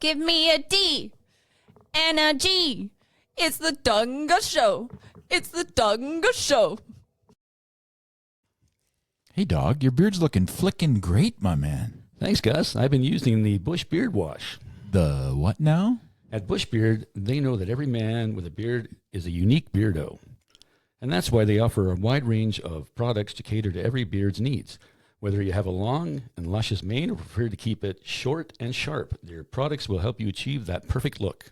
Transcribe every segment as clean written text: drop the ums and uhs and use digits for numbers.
Give me a D and a G. It's the Dunga Show. It's the Dunga Show. Hey, dog, your beard's looking flickin' great, my man. Thanks, Gus. I've been using the Bush Beard Wash. The what now? At Bush Beard, they know that every man with a beard is a unique beardo. And that's why they offer a wide range of products to cater to every beard's needs. Whether you have a long and luscious mane or prefer to keep it short and sharp, their products will help you achieve that perfect look.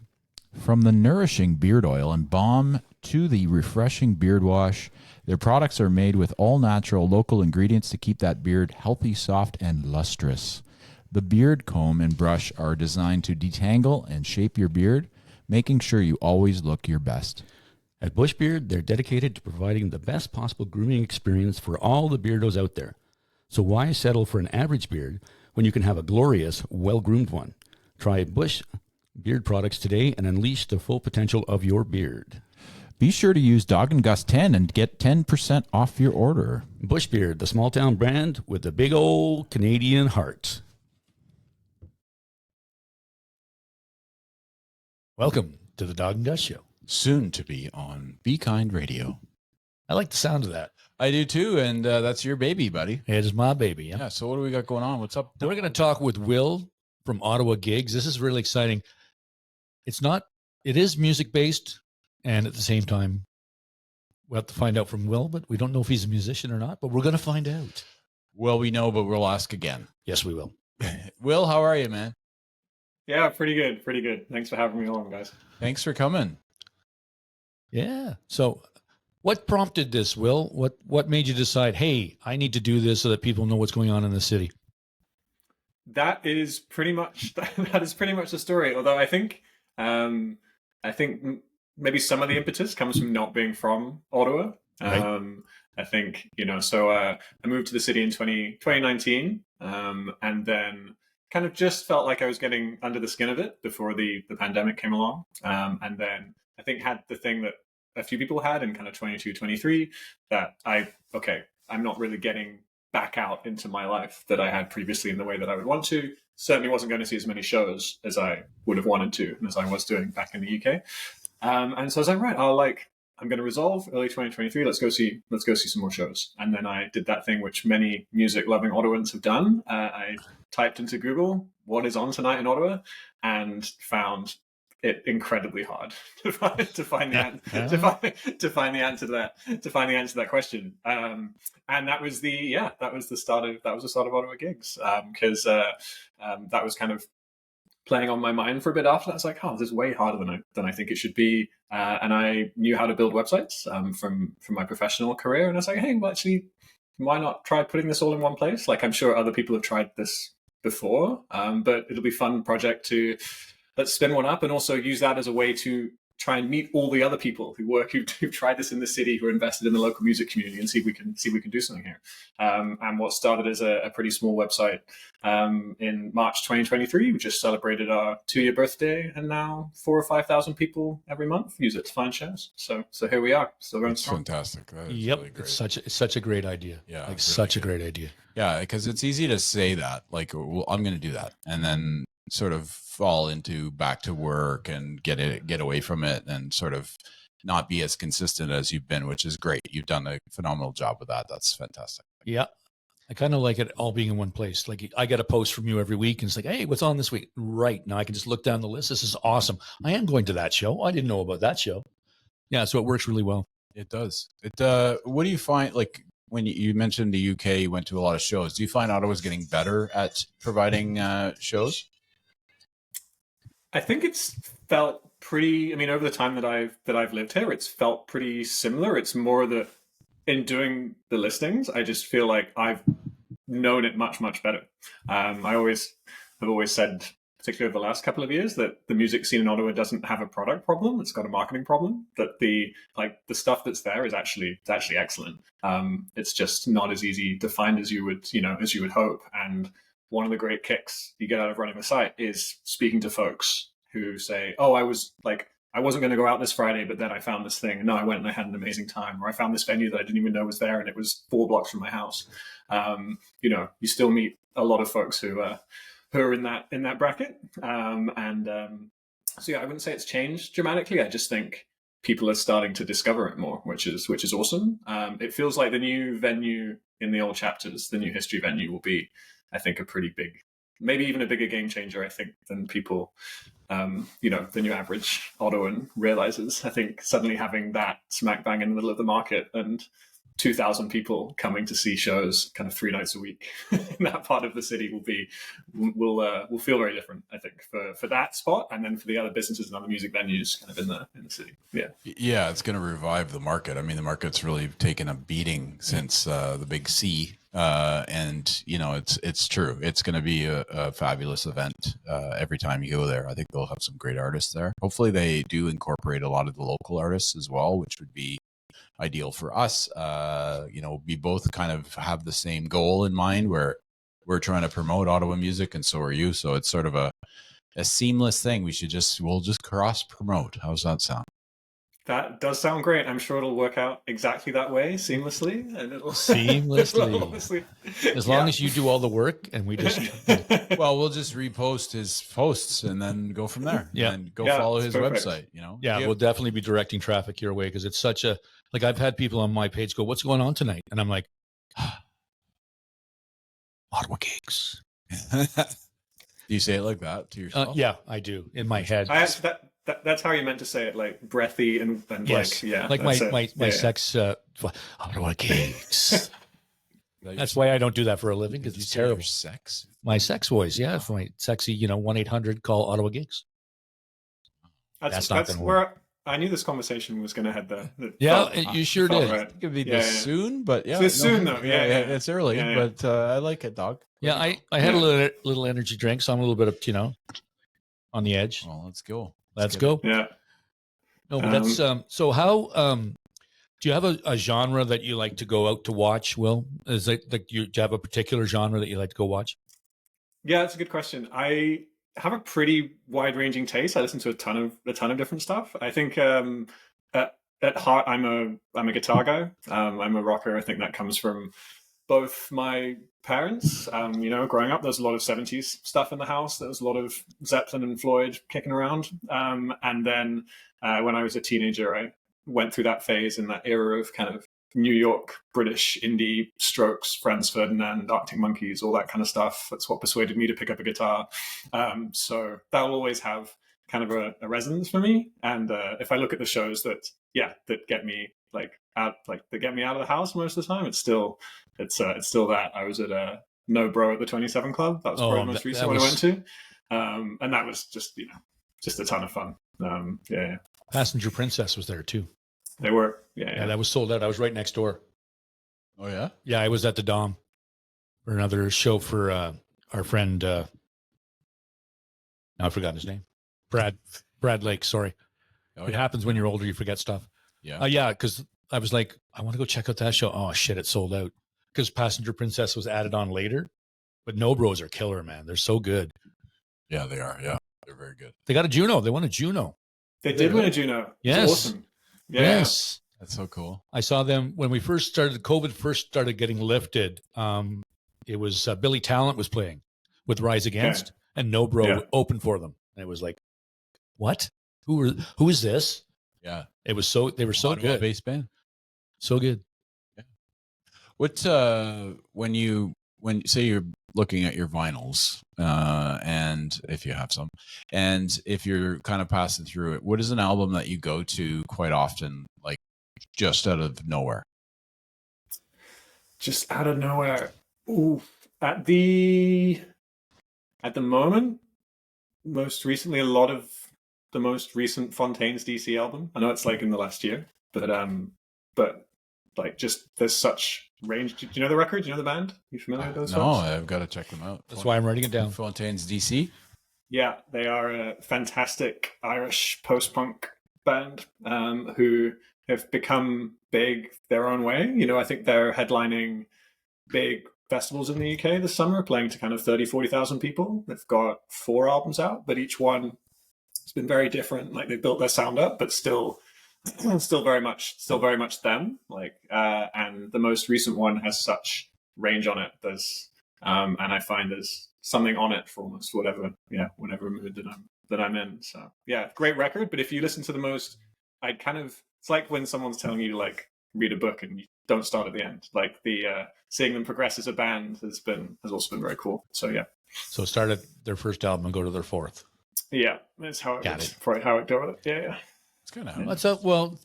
From the nourishing beard oil and balm to the refreshing beard wash, their products are made with all-natural local ingredients to keep that beard healthy, soft, and lustrous. The beard comb and brush are designed to detangle and shape your beard, making sure you always look your best. At Bush Beard, they're dedicated to providing the best possible grooming experience for all the beardos out there. So why settle for an average beard when you can have a glorious, well-groomed one? Try Bush Beard products today and unleash the full potential of your beard. Be sure to use Dog and Gus 10 and get 10% off your order. Bush Beard, the small town brand with the big old Canadian heart. Welcome to the Dog and Gus Show. Soon to be on Be Kind Radio. I like the sound of that. I do too, and that's your baby, buddy. It is my baby. Yeah, so what do we got going on? What's up? Now we're going to talk with Will from Ottawa Gigs. This is really exciting. It is music-based, and at the same time, we'll have to find out from Will, but we don't know if he's a musician or not, but we're going to find out. Well, we know, but we'll ask again. Yes, we will. Will, how are you, man? Yeah, pretty good. Pretty good. Thanks for having me along, guys. Thanks for coming. Yeah. So what prompted this, Will? What made you decide, hey, I need to do this so that people know what's going on in the city? That is pretty much the story. Although I think maybe some of the impetus comes from not being from Ottawa. Right. I think, I moved to the city in 2019, and then kind of just felt like I was getting under the skin of it before the pandemic came along. And then I think had the thing that a few people had in kind of 22, 23, that I'm not really getting back out into my life that I had previously in the way that I would want to. Certainly wasn't going to see as many shows as I would have wanted to, and as I was doing back in the UK. And so I was like, right, I'm going to resolve early 2023. Let's go see some more shows. And then I did that thing which many music-loving Ottawans have done. I typed into Google, what is on tonight in Ottawa, and found it incredibly hard to find the answer to that question. And that was the start of Ottawa Gigs, because that was kind of playing on my mind for a bit after that. I was like, oh, this is way harder than I think it should be. And I knew how to build websites from my professional career. And I was like, hey, well, actually, why not try putting this all in one place? Like, I'm sure other people have tried this before, but it'll be a fun project to let's spin one up and also use that as a way to try and meet all the other people who've tried this in the city, who are invested in the local music community, and see if we can do something here. And what started as a pretty small website in March 2023, we just celebrated our 2-year birthday, and now 4,000 or 5,000 people every month use it to find shows. So here we are, still going strong. Fantastic. That is Yep, really great. it's such a great idea. Yeah, like really such a good. great idea. Yeah, because it's easy to say that, like, well, I'm going to do that, and then sort of fall into back to work and get away from it, and sort of not be as consistent as you've been, which is great. You've done a phenomenal job with that. That's fantastic. Yeah. I kind of like it all being in one place. Like, I get a post from you every week and it's like, hey, what's on this week? Right. Now I can just look down the list. This is awesome. I am going to that show. I didn't know about that show. Yeah. So it works really well. It does. What do you find, like, when you mentioned the UK, you went to a lot of shows. Do you find Ottawa's getting better at providing shows? I think it's felt pretty. I mean, over the time that I've lived here, it's felt pretty similar. It's more that in doing the listings, I just feel like I've known it much better. I have always said, particularly over the last couple of years, that the music scene in Ottawa doesn't have a product problem; it's got a marketing problem. That the stuff that's there is actually excellent. It's just not as easy to find as you would hope. And one of the great kicks you get out of running a site is speaking to folks who say, oh, I wasn't going to go out this Friday, but then I found this thing. And no, I went and I had an amazing time. Or I found this venue that I didn't even know was there, and it was 4 blocks from my house. You still meet a lot of folks who who are in that bracket. So yeah, I wouldn't say it's changed dramatically. I just think people are starting to discover it more, which is awesome. It feels like the new venue in the old chapters, the new history venue, will be, I think, a pretty big, maybe even a bigger game changer, I think, than people, the new average Ottawan realizes. I think suddenly having that smack bang in the middle of the market and 2,000 people coming to see shows kind of 3 nights a week in that part of the city will feel very different, I think, for that spot, and then for the other businesses and other music venues kind of in the city. Yeah, it's going to revive the market. I mean, the market's really taken a beating since the big C, and it's true. It's going to be a fabulous event every time you go there. I think they'll have some great artists there. Hopefully, they do incorporate a lot of the local artists as well, which would be ideal for us. We both kind of have the same goal in mind, where we're trying to promote Ottawa music, and so are you. So it's sort of a seamless thing. We'll just cross promote. How's that sound? That does sound great. I'm sure it'll work out exactly that way, seamlessly, and it'll seamlessly. As long as you do all the work, and we just we'll just repost his posts and then go from there. Yeah, and follow his website. We'll definitely be directing traffic your way, because it's such a, like, I've had people on my page go, "What's going on tonight?" And I'm like, Ottawa Gigs. Do you say it like that to yourself? Yeah, I do in my head. That's how you meant to say it, like breathy and yes. Like my sex Ottawa Gigs. That's why I don't do that for a living, because it's terrible. Sex? My sex voice, yeah, for my sexy, 1-800 call Ottawa Gigs. That's where I knew this conversation was going to head there. You sure did. Right. It could be soon, but soon though. It's early, but I like it, dog. Yeah, I had a little energy drink, so I'm a little bit of on the edge. Well, let's go. Let's go. Yeah. No, but that's so how do you have a genre that you like to go out to watch, Will? Is it like do you have a particular genre that you like to go watch? Yeah, that's a good question. I have a pretty wide-ranging taste. I listen to a ton of different stuff. I think at heart I'm a guitar guy. I'm a rocker. I think that comes from both my parents. Growing up, there's a lot of 70s stuff in the house. There was a lot of Zeppelin and Floyd kicking around. And then when I was a teenager, I went through that phase in that era of kind of New York, British, indie, Strokes, Franz Ferdinand, Arctic Monkeys, all that kind of stuff. That's what persuaded me to pick up a guitar. So that will always have kind of a resonance for me. And if I look at the shows that get me that get me out of the house most of the time, it's still that. I was at a No Bro at the 27 Club. That was probably the most recent one I went to. And that was just a ton of fun. Passenger Princess was there too. They were. Yeah, that was sold out. I was right next door. Oh yeah? Yeah, I was at the Dom for another show for our friend now I've forgotten his name. Brad Lake, sorry. It happens when you're older, you forget stuff. Yeah. Because I was like, I want to go check out that show. Oh shit, it sold out. Because Passenger Princess was added on later. But No Bros are killer, man. They're so good. Yeah, they are. Yeah. They're very good. They got a Juno. They won a Juno. They did win a Juno. Yes. It's awesome. Yeah. Yes. That's so cool. I saw them when COVID first started getting lifted. It was Billy Talent was playing with Rise Against, and No Bro opened for them. And it was like, what? Who is this? Yeah. They were so good. Bass band. So good. Yeah. What when you say you're looking at your vinyls, and if you have some, and if you're kind of passing through it, what is an album that you go to quite often, like just out of nowhere? Just out of nowhere. Ooh. At the moment, most recently, a lot of the most recent Fontaine's DC album. I know it's like in the last year, but like just there's such range. Do you know the record? Do you know the band? You familiar with those? No, folks? I've got to check them out. That's why I'm writing it down. Fontaine's DC. Yeah, they are a fantastic Irish post-punk band who have become big their own way. I think they're headlining big festivals in the UK this summer, playing to kind of 30,000-40,000 people. They've got 4 albums out, but each one has been very different. Like, they've built their sound up, but still very much them. Like, and the most recent one has such range on it. And I find there's something on it for almost whatever mood that I'm in. So yeah, great record. But if you listen to the most, it's like when someone's telling you to like read a book and you don't start at the end. Like seeing them progress as a band has also been very cool. So yeah. So start at their first album and go to their fourth. Yeah, that's how it Got is. it. Probably how it goes. Yeah. It's kind of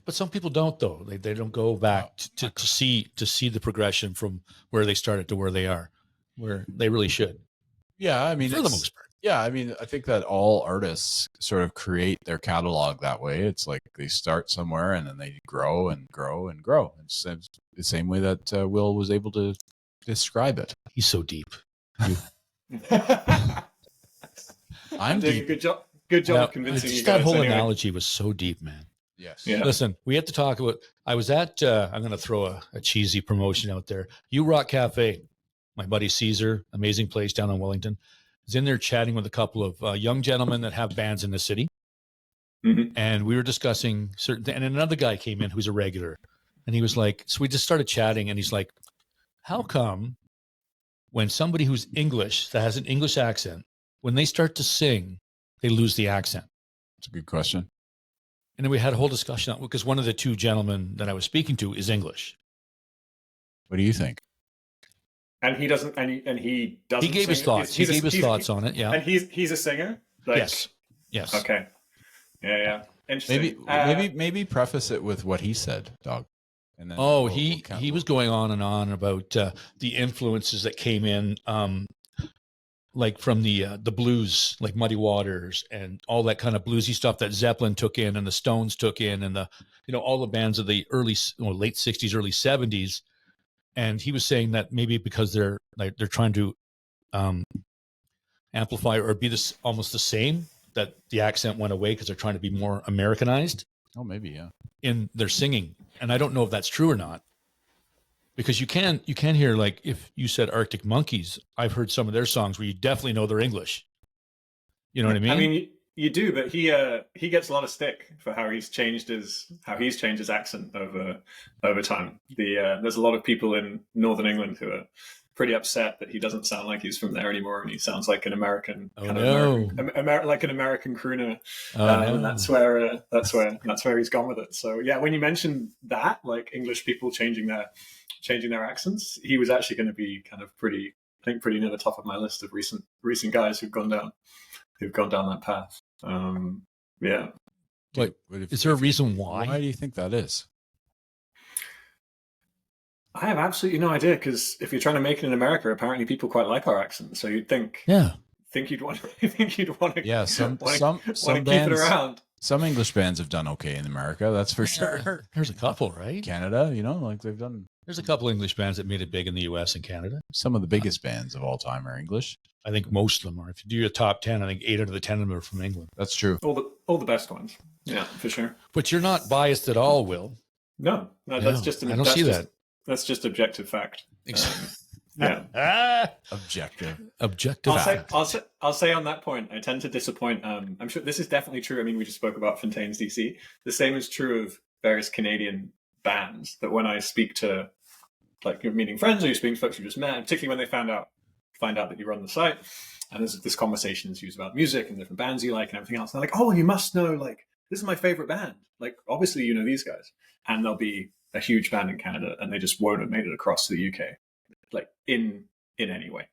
But some people don't though. They don't go back to see the progression from where they started to where they are, where they really should. yeah. I mean, For the most part. yeah. I mean, I think that all artists sort of create their catalog that way. It's like they start somewhere and then they grow and grow and grow. It's the same way that Will was able to describe it. He's so deep. I'm doing deep. a good job of convincing you Just guys. that whole anyway. analogy was so deep, man. Yes. Yeah. Listen, we have to talk about. I was at. I'm going to throw a cheesy promotion out there. You Rock Cafe, my buddy Caesar, amazing place down in Wellington, is in there chatting with a couple of young gentlemen that have bands in the city, and we were discussing certain. And another guy came in who's a regular, and he was like, so we just started chatting, and he's like, how come when somebody who's English that has an English accent, when they start to sing, they lose the accent? It's a good question. And then we had a whole discussion on because one of the two gentlemen that I was speaking to is English. What do you think? And he doesn't. And he doesn't. He gave his sing it. thoughts. He gave his thoughts on it. Yeah. And he's a singer. Like, Yes. Yes. Okay. Yeah. Interesting. Maybe preface it with what he said, Dog. And then He was going on and on about the influences that came in, like from the blues, like Muddy Waters and all that kind of bluesy stuff that Zeppelin took in and the Stones took in, and all the bands of the late '60s, early '70s. And he was saying that maybe because they're trying to amplify or be this almost the same, that the accent went away because they're trying to be more Americanized. Oh, maybe, yeah. In their singing. And I don't know if that's true or not, because you can hear, like, if you said Arctic Monkeys, I've heard some of their songs where you definitely know they're English. You know what I mean? I mean, you do, but he gets a lot of stick for how he's changed his accent over time. There's a lot of people in Northern England who are pretty upset that he doesn't sound like he's from there anymore, and he sounds like an American like an American crooner. And that's where he's gone with it. So yeah, when you mentioned that, like English people changing their accents, he was actually going to be kind of pretty near the top of my list of recent guys who've gone down that path. Yeah. But is there a reason why? Why do you think that is? I have absolutely no idea, because if you're trying to make it in America, apparently people quite like our accent. So you'd think you'd want to. Yeah, some keep bands, it around. Some English bands have done okay in America, that's for sure. There's a couple, right? Canada, like they've done. There's a couple English bands that made it big in the U.S. and Canada. Some of the biggest bands of all time are English. I think most of them are. If you do your top 10, I think 8 out of the 10 of them are from England. That's true. All the best ones. Yeah, for sure. But you're not biased at all, Will. No, that's just. I don't see that. That's just objective fact. Objective. Fact. I'll say on that point, I tend to disappoint. I'm sure this is definitely true. I mean, we just spoke about Fontaine's DC. The same is true of various Canadian bands. That when I speak to, like, you're meeting friends or you're speaking to folks you just met, particularly when they find out that you run the site, and there's this conversation is used about music and different bands you like and everything else. And they're like, oh, you must know, like, this is my favorite band. Like, obviously, you know these guys, and they'll be a huge band in Canada, and they just won't have made it across to the UK, like in any way.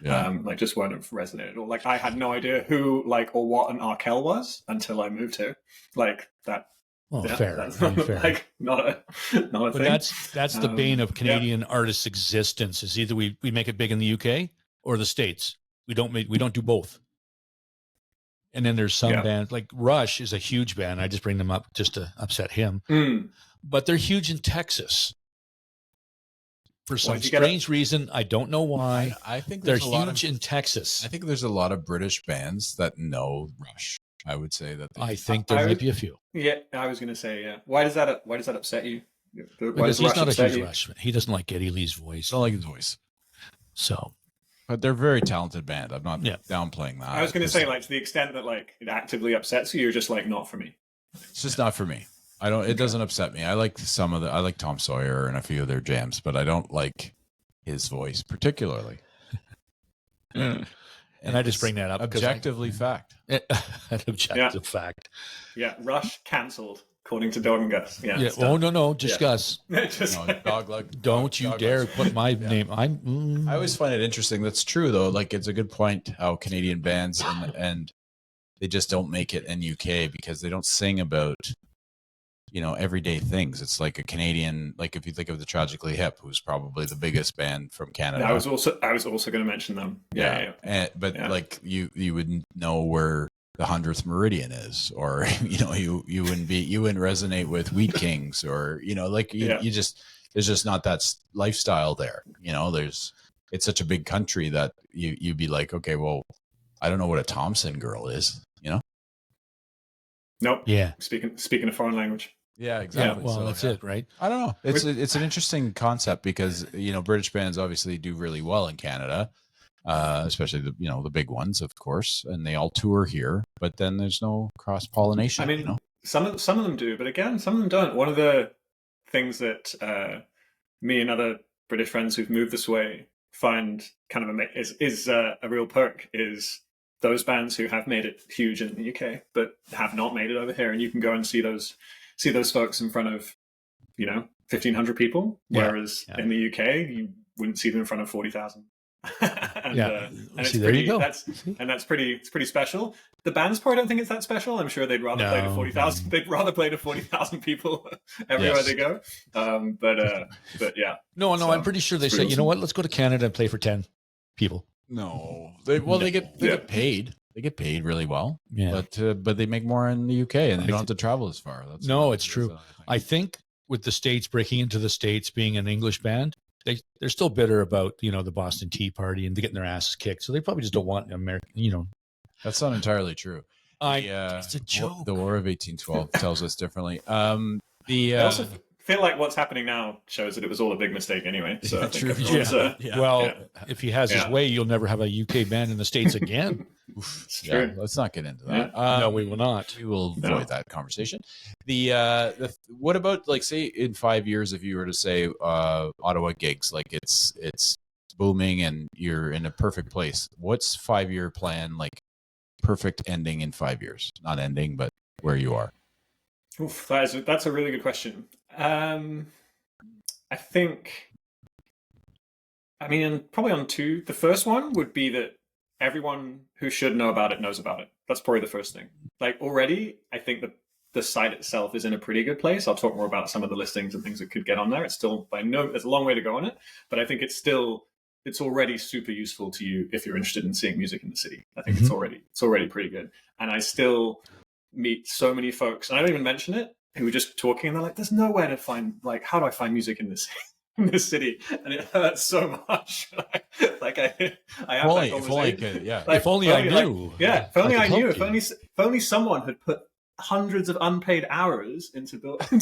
Yeah. Like just won't have resonated. Or like I had no idea who, like, or what an Arkell was until I moved here. Like that. Well, yeah, fair. That's Fair. like not a But thing. that's the bane of Canadian artists' existence. Is either we make it big in the UK or the States. We don't do both. And then there's some bands like Rush is a huge band. I just bring them up just to upset him. But they're huge in Texas. For some strange reason, I don't know why. I think they're huge in Texas. I think there's a lot of British bands that know Rush. I would say that. I think there might be a few. Yeah, I was going to say, yeah. Why does that upset you? Because he's not a huge Rush fan. He doesn't like Geddy Lee's voice. I don't like his voice. So, but they're a very talented band. I'm not downplaying that. I was going to say, like, to the extent that, like, it actively upsets you, you're just like, not for me. It's just not for me. I don't. It doesn't upset me. I like I like Tom Sawyer and a few of their jams, but I don't like his voice particularly. And I just bring that up objectively fact. An objective fact. Yeah, Rush cancelled, according to Dog and Gus. Yeah. Yeah. Oh no, just Gus. Just, No, dog leg. Don't you dog dare legs. put my name. I always find it interesting. That's true though. Like it's a good point how Canadian bands and they just don't make it in UK because they don't sing about, you know, everyday things. It's like a Canadian, like if you think of the Tragically Hip, who's probably the biggest band from Canada. I was also going to mention them. Yeah. But like you wouldn't know where the 100th Meridian is, or you know, you wouldn't resonate with Wheat Kings, or you know, like you just there's just not that lifestyle there. You know, it's such a big country that you'd be like, okay, well, I don't know what a Thompson girl is. You know. Nope. Yeah. Speaking a foreign language. Yeah, exactly. Yeah, well, that's it, right? I don't know. It's an interesting concept because, you know, British bands obviously do really well in Canada, especially the big ones, of course, and they all tour here. But then there's no cross pollination. I mean, you know? some of them do, but again, some of them don't. One of the things that me and other British friends who've moved this way find kind of is a real perk is those bands who have made it huge in the UK but have not made it over here, and you can go and see those folks in front of 1,500 people, whereas in the UK you wouldn't see them in front of 40,000. And it's pretty special. The bands part, I don't think it's that special. I'm sure they'd rather play to 40,000. They'd rather play to 40,000 people everywhere they go. But yeah. No, so, I'm pretty sure they say, you know what? Let's go to Canada and play for 10 people. No, they get paid. They get paid really well. Yeah, but they make more in the UK, and they don't have to travel as far. It's true. I think with the States breaking into the States, being an English band, they're still bitter about the Boston Tea Party and getting their asses kicked. So they probably just don't want American. That's not entirely true. It's a joke. The War of 1812 tells us differently. I also feel like what's happening now shows that it was all a big mistake anyway. So I think Well, if he has his way, you'll never have a UK band in the States again. It's true. Let's not get into that. No, we will not. We will avoid that conversation. What about, like, say in 5 years, if you were to say Ottawa Gigs, like it's booming and you're in a perfect place. What's 5-year plan? Like perfect ending in 5 years, not ending, but where you are. Oof, that's a really good question. I think, probably on two. The first one would be that everyone who should know about it knows about it. That's probably the first thing. Like already, I think that the site itself is in a pretty good place. I'll talk more about some of the listings and things that could get on there. It's still, there's a long way to go on it, but I think it's already super useful to you if you're interested in seeing music in the city. I think it's already pretty good. And I still meet so many folks, and I don't even mention it, who are just talking and they're like, there's nowhere to find, like, how do I find music in this city? And it hurts so much. Like I have that conversation. If only I knew. If only I knew. If only someone had put hundreds of unpaid hours into building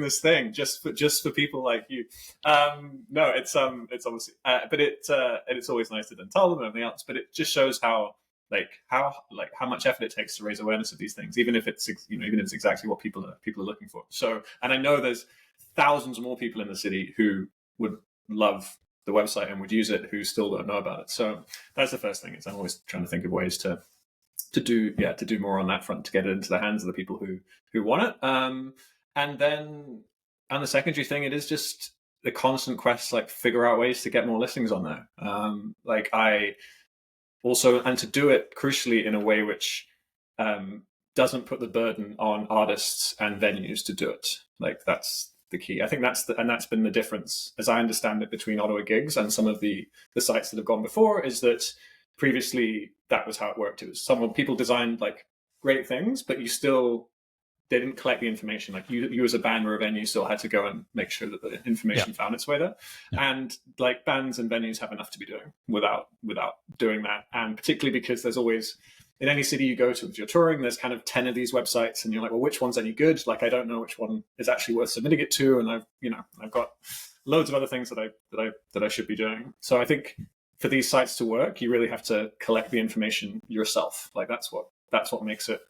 this thing just for people like you. No, it's obviously, but it's always nice to then tell them and everything else. But it just shows how much effort it takes to raise awareness of these things, even if it's exactly what people are looking for. So, and I know there's thousands more people in the city who would love the website and would use it who still don't know about it. So that's the first thing. I'm always trying to think of ways to do more on that front, to get it into the hands of the people who want it. And then on the secondary thing, it is just the constant quest, like figure out ways to get more listings on there. And to do it crucially in a way which doesn't put the burden on artists and venues to do it. Like that's the key. I think that's been the difference, as I understand it, between Ottawa Gigs and some of the sites that have gone before, is that previously that was how it worked. It was people designed like great things, but they didn't collect the information. Like you as a band or a venue still had to go and make sure that the information found its way there. Yeah. And like bands and venues have enough to be doing without doing that. And particularly because there's always, in any city you go to, if you're touring, there's kind of 10 of these websites and you're like, well, which one's any good? Like, I don't know which one is actually worth submitting it to. And I've got loads of other things that I should be doing. So I think for these sites to work, you really have to collect the information yourself. Like that's what makes it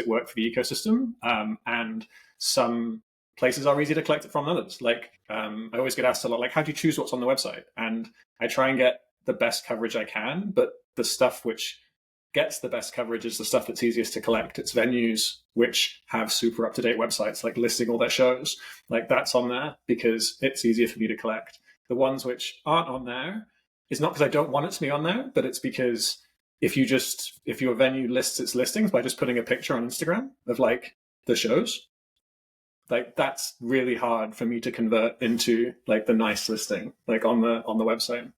work for the ecosystem. And some places are easy to collect it from others. Like I always get asked a lot, like, how do you choose what's on the website? And I try and get the best coverage I can, but the stuff which gets the best coverage is the stuff that's easiest to collect. It's venues which have super up-to-date websites, like listing all their shows. Like that's on there because it's easier for me to collect. The ones which aren't on there is not because I don't want it to be on there, but it's because if your venue lists its listings by just putting a picture on Instagram of like the shows, like that's really hard for me to convert into like the nice listing, like on the website.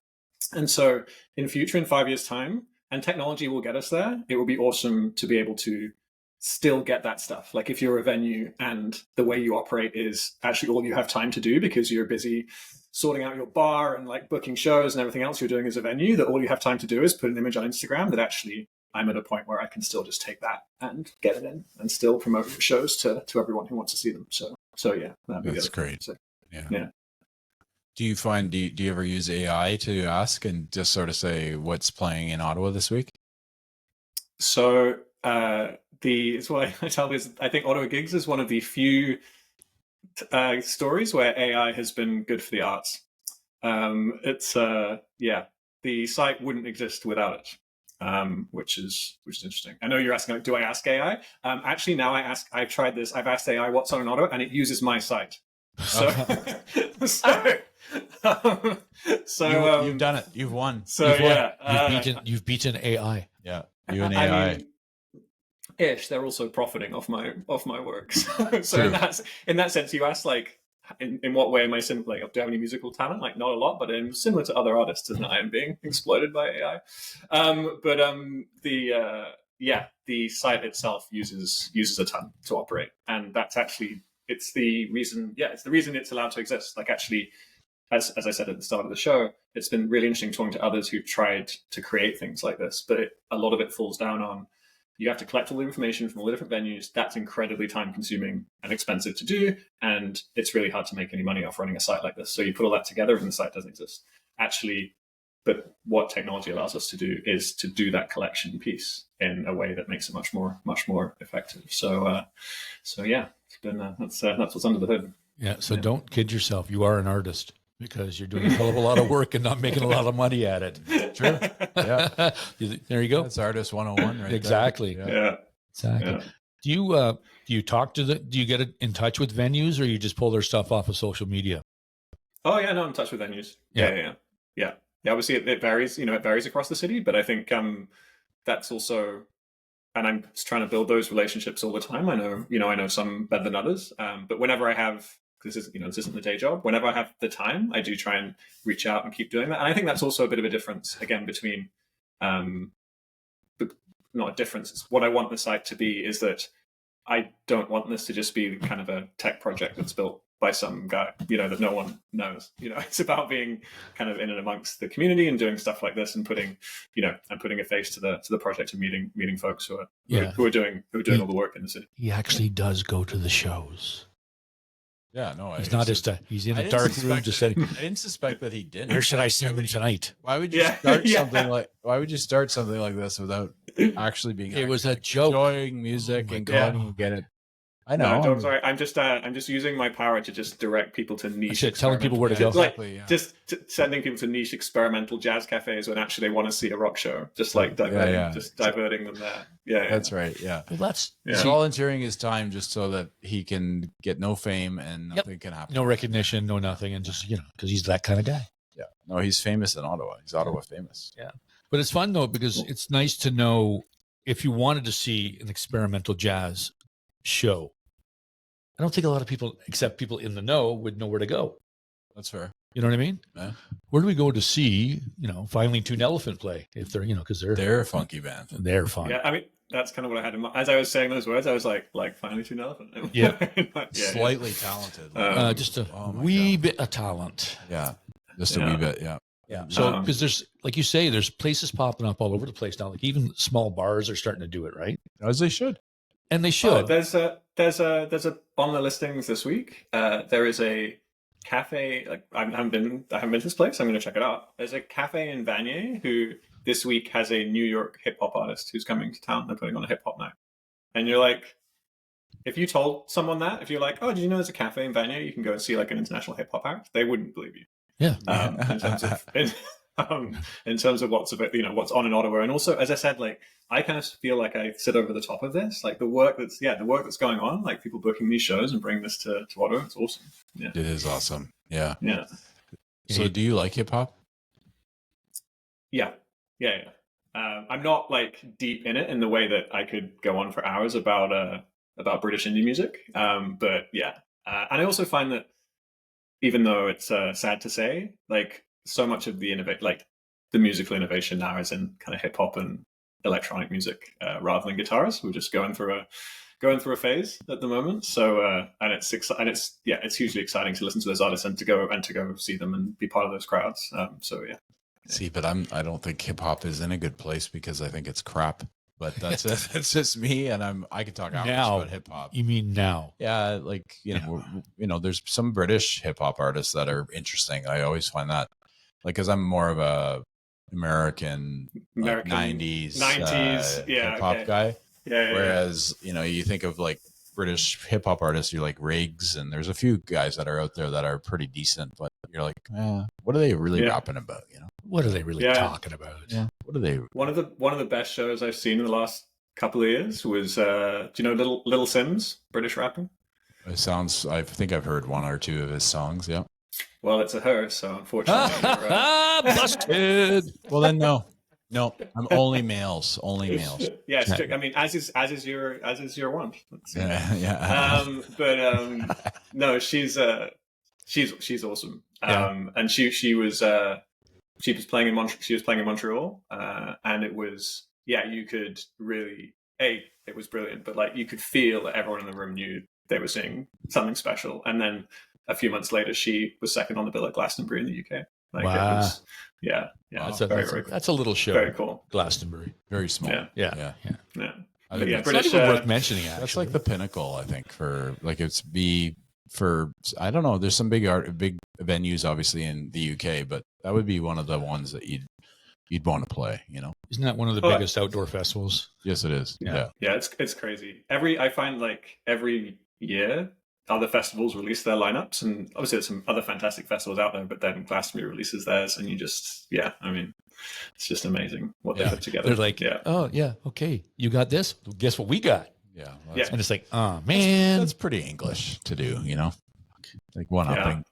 And so in future, in 5 years' time, and technology will get us there, it will be awesome to be able to still get that stuff. Like if you're a venue and the way you operate is actually all you have time to do because you're busy sorting out your bar and like booking shows and everything else you're doing as a venue, that all you have time to do is put an image on Instagram, that actually I'm at a point where I can still just take that and get it in and still promote your shows to everyone who wants to see them. So yeah, that's great. So, yeah. Do you find, do you ever use AI to ask and just sort of say what's playing in Ottawa this week? So it's what I tell this. I think Ottawa Gigs is one of the few stories where AI has been good for the arts. The site wouldn't exist without it, which is interesting. I know you're asking, like, do I ask AI? Actually, now I've tried this. I've asked AI what's on in Ottawa, and it uses my site. So, you've done it. You've won. So You've beaten AI. Yeah, you and AI. I mean, ish. They're also profiting off my work. So in that sense, you ask like, in what way am I similar? Like, do I have any musical talent? Like, not a lot, but I'm similar to other artists, and I am being exploited by AI. The site itself uses a ton to operate, and that's actually it's the reason it's allowed to exist. Like, actually, as I said at the start of the show, it's been really interesting talking to others who tried to create things like this, but a lot of it falls down on you have to collect all the information from all the different venues. That's incredibly time consuming and expensive to do. And it's really hard to make any money off running a site like this. So you put all that together and the site doesn't exist. Actually, but what technology allows us to do is to do that collection piece in a way that makes it much more effective. So yeah, it's been, that's what's under the hood. Yeah. So don't kid yourself. You are an artist, because you're doing a hell of a lot of work and not making a lot of money at it. True. Yeah. There you go. That's Artist 101 right Exactly. there. Yeah. Exactly. Yeah. Do you talk to do you get in touch with venues, or you just pull their stuff off of social media? Oh yeah, no, I'm in touch with venues. Yeah. Obviously it varies, it varies across the city, but I think that's also, and I'm just trying to build those relationships all the time. I know some better than others. But whenever I have, this isn't the day job. Whenever I have the time, I do try and reach out and keep doing that. And I think that's also a bit of a difference, again, between, not a difference. It's what I want the site to be is that I don't want this to just be kind of a tech project that's built by some guy, that no one knows. It's about being kind of in and amongst the community and doing stuff like this and putting a face to the project and meeting folks who are doing all the work in the city. He actually does go to the shows. Yeah, no, he's not just he's in a dark room just saying. I didn't suspect that he didn't. Where should I send them tonight? Why would you start something like? Why would you start something like this without actually being? It was a joke. Enjoying music and going and get it. I know. No, sorry. I'm just using my power to just direct people to niche. Telling people where to go. Exactly, Just sending people to niche experimental jazz cafes when actually they want to see a rock show. Just like diverting them there. Yeah, that's right. Yeah. Well, that's volunteering his time just so that he can get no fame and nothing can happen. No recognition, no nothing, and just because he's that kind of guy. Yeah. No, he's famous in Ottawa. He's Ottawa famous. Yeah. But it's fun though, because it's nice to know if you wanted to see an experimental jazz show. I don't think a lot of people, except people in the know, would know where to go. That's fair. You know what I mean? Yeah. Where do we go to see, Finely Tuned Elephant play? If they're, because they're a funky band. They're fun. Yeah, I mean, that's kind of what I had in mind. As I was saying those words, I was like Finely Tuned Elephant. Yeah. Slightly talented. Just a wee bit of talent. Yeah. Just a wee bit. Yeah. Yeah. So, because there's, like you say, there's places popping up all over the place now. Like even small bars are starting to do it, right? As they should. And they should. There's a on the listings this week. There is a cafe. Like I haven't been to this place. I'm going to check it out. There's a cafe in Vanier who this week has a New York hip hop artist who's coming to town. They're putting on a hip hop night, and you're like, if you told someone that, if you're like, oh, did you know there's a cafe in Vanier you can go and see like an international hip hop act? They wouldn't believe you. Yeah. In terms of in terms of what's what's on in Ottawa. And also, as I said, like I kind of feel like I sit over the top of this, like the work that's going on, like people booking these shows and bringing this to Ottawa. It's awesome. Yeah, It is awesome. Yeah. yeah, So do you like hip hop? yeah, yeah. I'm not like deep in it in the way that I could go on for hours about British indie music. But yeah, and I also find that even though it's sad to say, like so much of the musical innovation now is in kind of hip hop and electronic music rather than guitars. We're just going through a phase at the moment. So and it's hugely exciting to listen to those artists and to go see them and be part of those crowds. So yeah. See, but I don't think hip hop is in a good place because I think it's crap. But that's that's just me, and I could talk hours about hip hop. You mean now? Yeah, like there's some British hip hop artists that are interesting. I always find that, like, because I'm more of a American 90s hip hop guy. Yeah. Whereas you think of like British hip hop artists, you're like Riggs, and there's a few guys that are out there that are pretty decent, but you're like, what are do they really rapping about? What are they really talking about? Yeah. What are they? One of the best shows I've seen in the last couple of years was do you know Little Sims, British rapper? It sounds. I think I've heard one or two of his songs. Yeah. Well, it's a her, so unfortunately, busted. Well, then no, I'm only males. Only males. Yeah, it's I mean, as is your one. Yeah. No, she's awesome. And she was playing in Montreal, and it was you could really it was brilliant, but like you could feel that everyone in the room knew they were seeing something special. And then a few months later, she was second on the bill at Glastonbury in the UK. Like wow. It was, yeah. That's a little show. Very cool. Glastonbury, very small. Yeah. I think yeah, British, not even worth mentioning. Actually, that's like the pinnacle. I think for like I don't know. There's some big venues obviously in the UK, but that would be one of the ones that you'd want to play. Isn't that one of the biggest outdoor festivals? Yes, it is. Yeah. It's crazy. I find like every year other festivals release their lineups, and obviously there's some other fantastic festivals out there, but then Glastonbury releases theirs, and you just it's just amazing what they put together. They're like, oh yeah, okay, you got this. Guess what we got? Yeah. And it's like, oh man, that's pretty English to do, like one-upping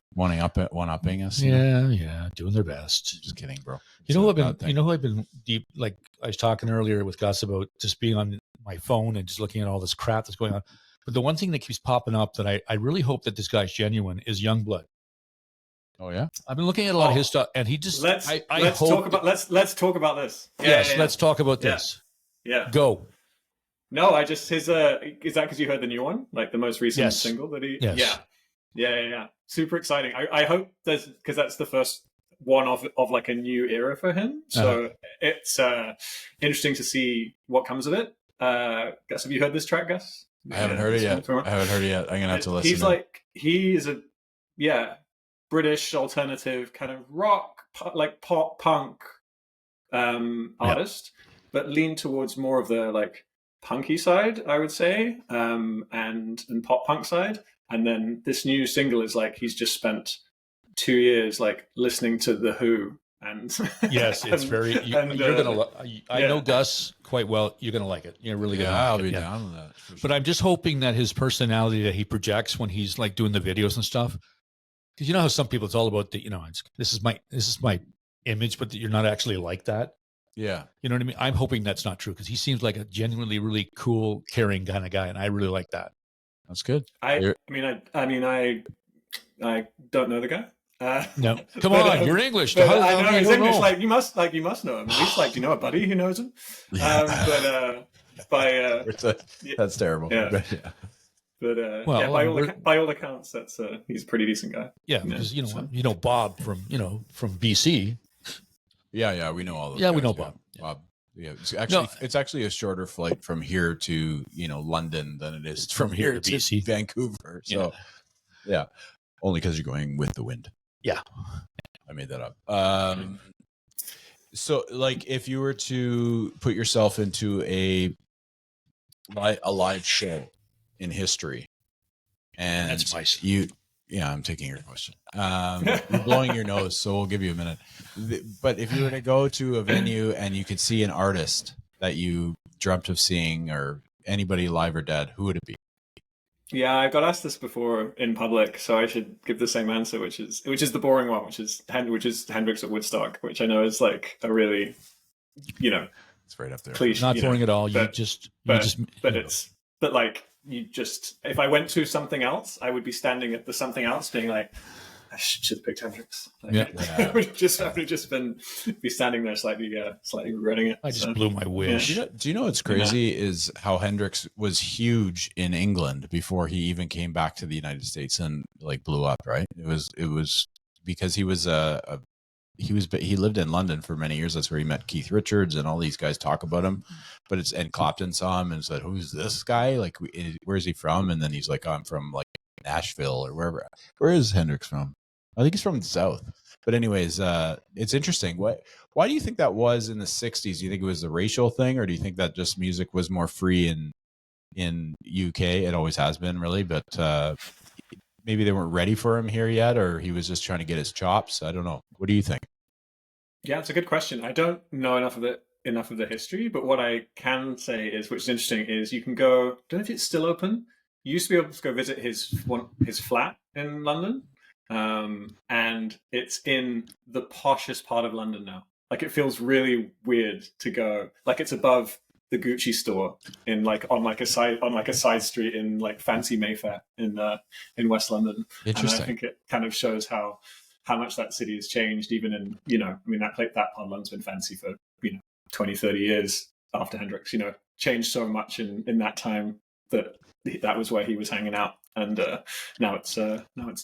us. Yeah, doing their best. Just kidding, bro. You know who I've been deep, like I was talking earlier with Gus about just being on my phone and just looking at all this crap that's going on. But the one thing that keeps popping up that I really hope that this guy's genuine is Youngblood. Oh yeah, I've been looking at a lot of his stuff, and he just let's talk about this. Let's talk about this. Yeah. Go. No, I just is that because you heard the new one, like the most recent single that he? Yes. Yeah. Super exciting. I hope because that's the first one of like a new era for him. So it's interesting to see what comes of it. Gus, have you heard this track, Gus? I haven't heard it yet. I'm gonna have to listen. He's a British alternative kind of rock, like pop punk artist, but lean towards more of the like punky side, I would say, and pop punk side. And then this new single is like he's just spent 2 years like listening to The Who. And yes, it's very. You're gonna. I know Gus quite well. You're gonna like it. You're really gonna. I'll like be it. down with that. Sure. But I'm just hoping that his personality that he projects when he's like doing the videos and stuff, because you know how some people it's all about the this is my image, but you're not actually like that. Yeah, you know what I mean. I'm hoping that's not true because he seems like a genuinely really cool, caring kind of guy, and I really like that. That's good. I don't know the guy. No, come on, you're English. But I know he's English. Like you must know him. At least, like, do you know a buddy who knows him? That's terrible. Yeah. By all accounts, that's he's a pretty decent guy. Yeah, because Bob from BC. Yeah, we know all those. Yeah, guys. We know Bob. Bob. Yeah, it's actually a shorter flight from here to London than it is from here to BC. Vancouver. So yeah, only because you're going with the wind. Yeah, I made that up. So like, if you were to put yourself into a live show in history, and that's my you Yeah, I'm taking your question. You're blowing your nose, so we'll give you a minute. But if you were to go to a venue and you could see an artist that you dreamt of seeing, or anybody live or dead, who would it be? Yeah, I got asked this before in public, so I should give the same answer, which is the boring one, which is Hendrix at Woodstock, which I know is like a really, you know, It's right up there. cliche. Not you know, boring at all. but if I went to something else, I would be standing at the something else, being like, I should have picked Hendrix. Like, Yeah. I would have just be standing there slightly regretting it. I just blew my wish. Do you know what's crazy is how Hendrix was huge in England before he even came back to the United States and like blew up, right? It was because he lived in London for many years. That's where he met Keith Richards, and all these guys talk about him. And Clapton saw him and said, "Who's this guy? Like, where is he from?" And then he's like, "Oh, I'm from like Nashville or wherever." Where is Hendrix from? I think he's from the South. But anyways, it's interesting. Why do you think that was in the 60s? Do you think it was the racial thing, or do you think that just music was more free in UK? It always has been, really, but maybe they weren't ready for him here yet, or he was just trying to get his chops. I don't know. What do you think? Yeah, it's a good question. I don't know enough of the history, but what I can say is, which is interesting, is you can go. Don't know if it's still open. You used to be able to go visit his flat in London, and it's in the poshest part of London now. Like, it feels really weird to go. Like, it's above the Gucci store in on a side street in like fancy Mayfair in West London. Interesting. And I think it kind of shows how much that city has changed, even in, that part of London's been fancy for 20, 30 years after Hendrix. Changed so much in that time that was where he was hanging out, and now it's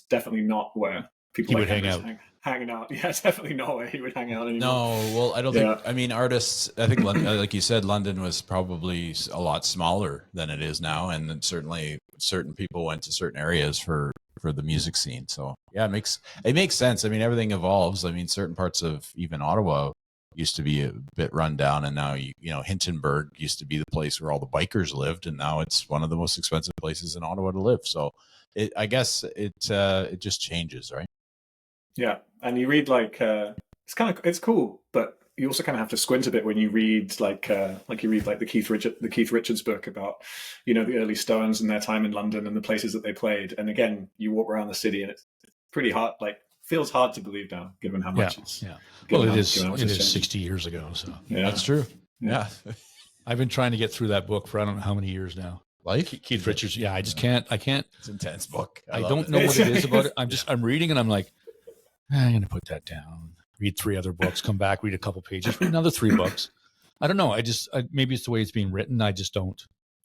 definitely not where people He would hang out. Hanging out. Yeah, it's definitely not where he would hang out anymore. No, well, I don't think. I mean, artists. I think, like you said, London was probably a lot smaller than it is now, and then certainly certain people went to certain areas for the music scene. So yeah, it makes sense. I mean, everything evolves. I mean, certain parts of even Ottawa used to be a bit run down, and now Hintonburg used to be the place where all the bikers lived, and now it's one of the most expensive places in Ottawa to live. So I guess it just changes, right? Yeah, and you read it's cool, but you also kind of have to squint a bit when you read the Keith Richards book about the early Stones and their time in London and the places that they played. And again, you walk around the city and it's pretty hard. Like, feels hard to believe now, given how much it's. Yeah. Well, it is 60 years ago, so yeah. That's true. Yeah. I've been trying to get through that book for I don't know how many years now. Like Keith Richards. Yeah, I just can't. I can't. It's an intense book. I don't know what it is about it. I'm reading and I'm like, I'm going to put that down. Read 3 other books, come back, read a couple pages, read another 3 books. I don't know. Maybe it's the way it's being written. I just don't.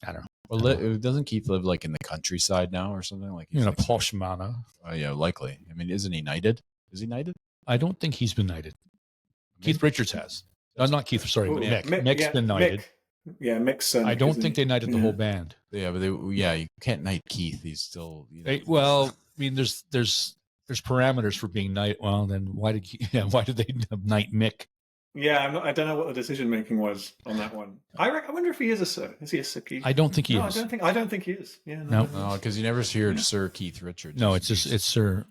I don't know. Well, doesn't Keith live like in the countryside now or something? Like a posh manor. Oh yeah, likely. I mean, isn't he knighted? Is he knighted? I don't think he's been knighted. Keith Richards has. Not Keith. Sorry, but Mick. Mick's been knighted. Mick's. I don't think they knighted the whole band. Yeah, but you can't knight Keith. He's still. Well, I mean, there's parameters for being knight. Well, then why did they knight Mick? Yeah, I don't know what the decision making was on that one. I wonder if he is a Sir. Is he a Sir Keith? I don't think he is. I don't think he is. Yeah. No, because you never hear Sir Keith Richards. No, it's Sir.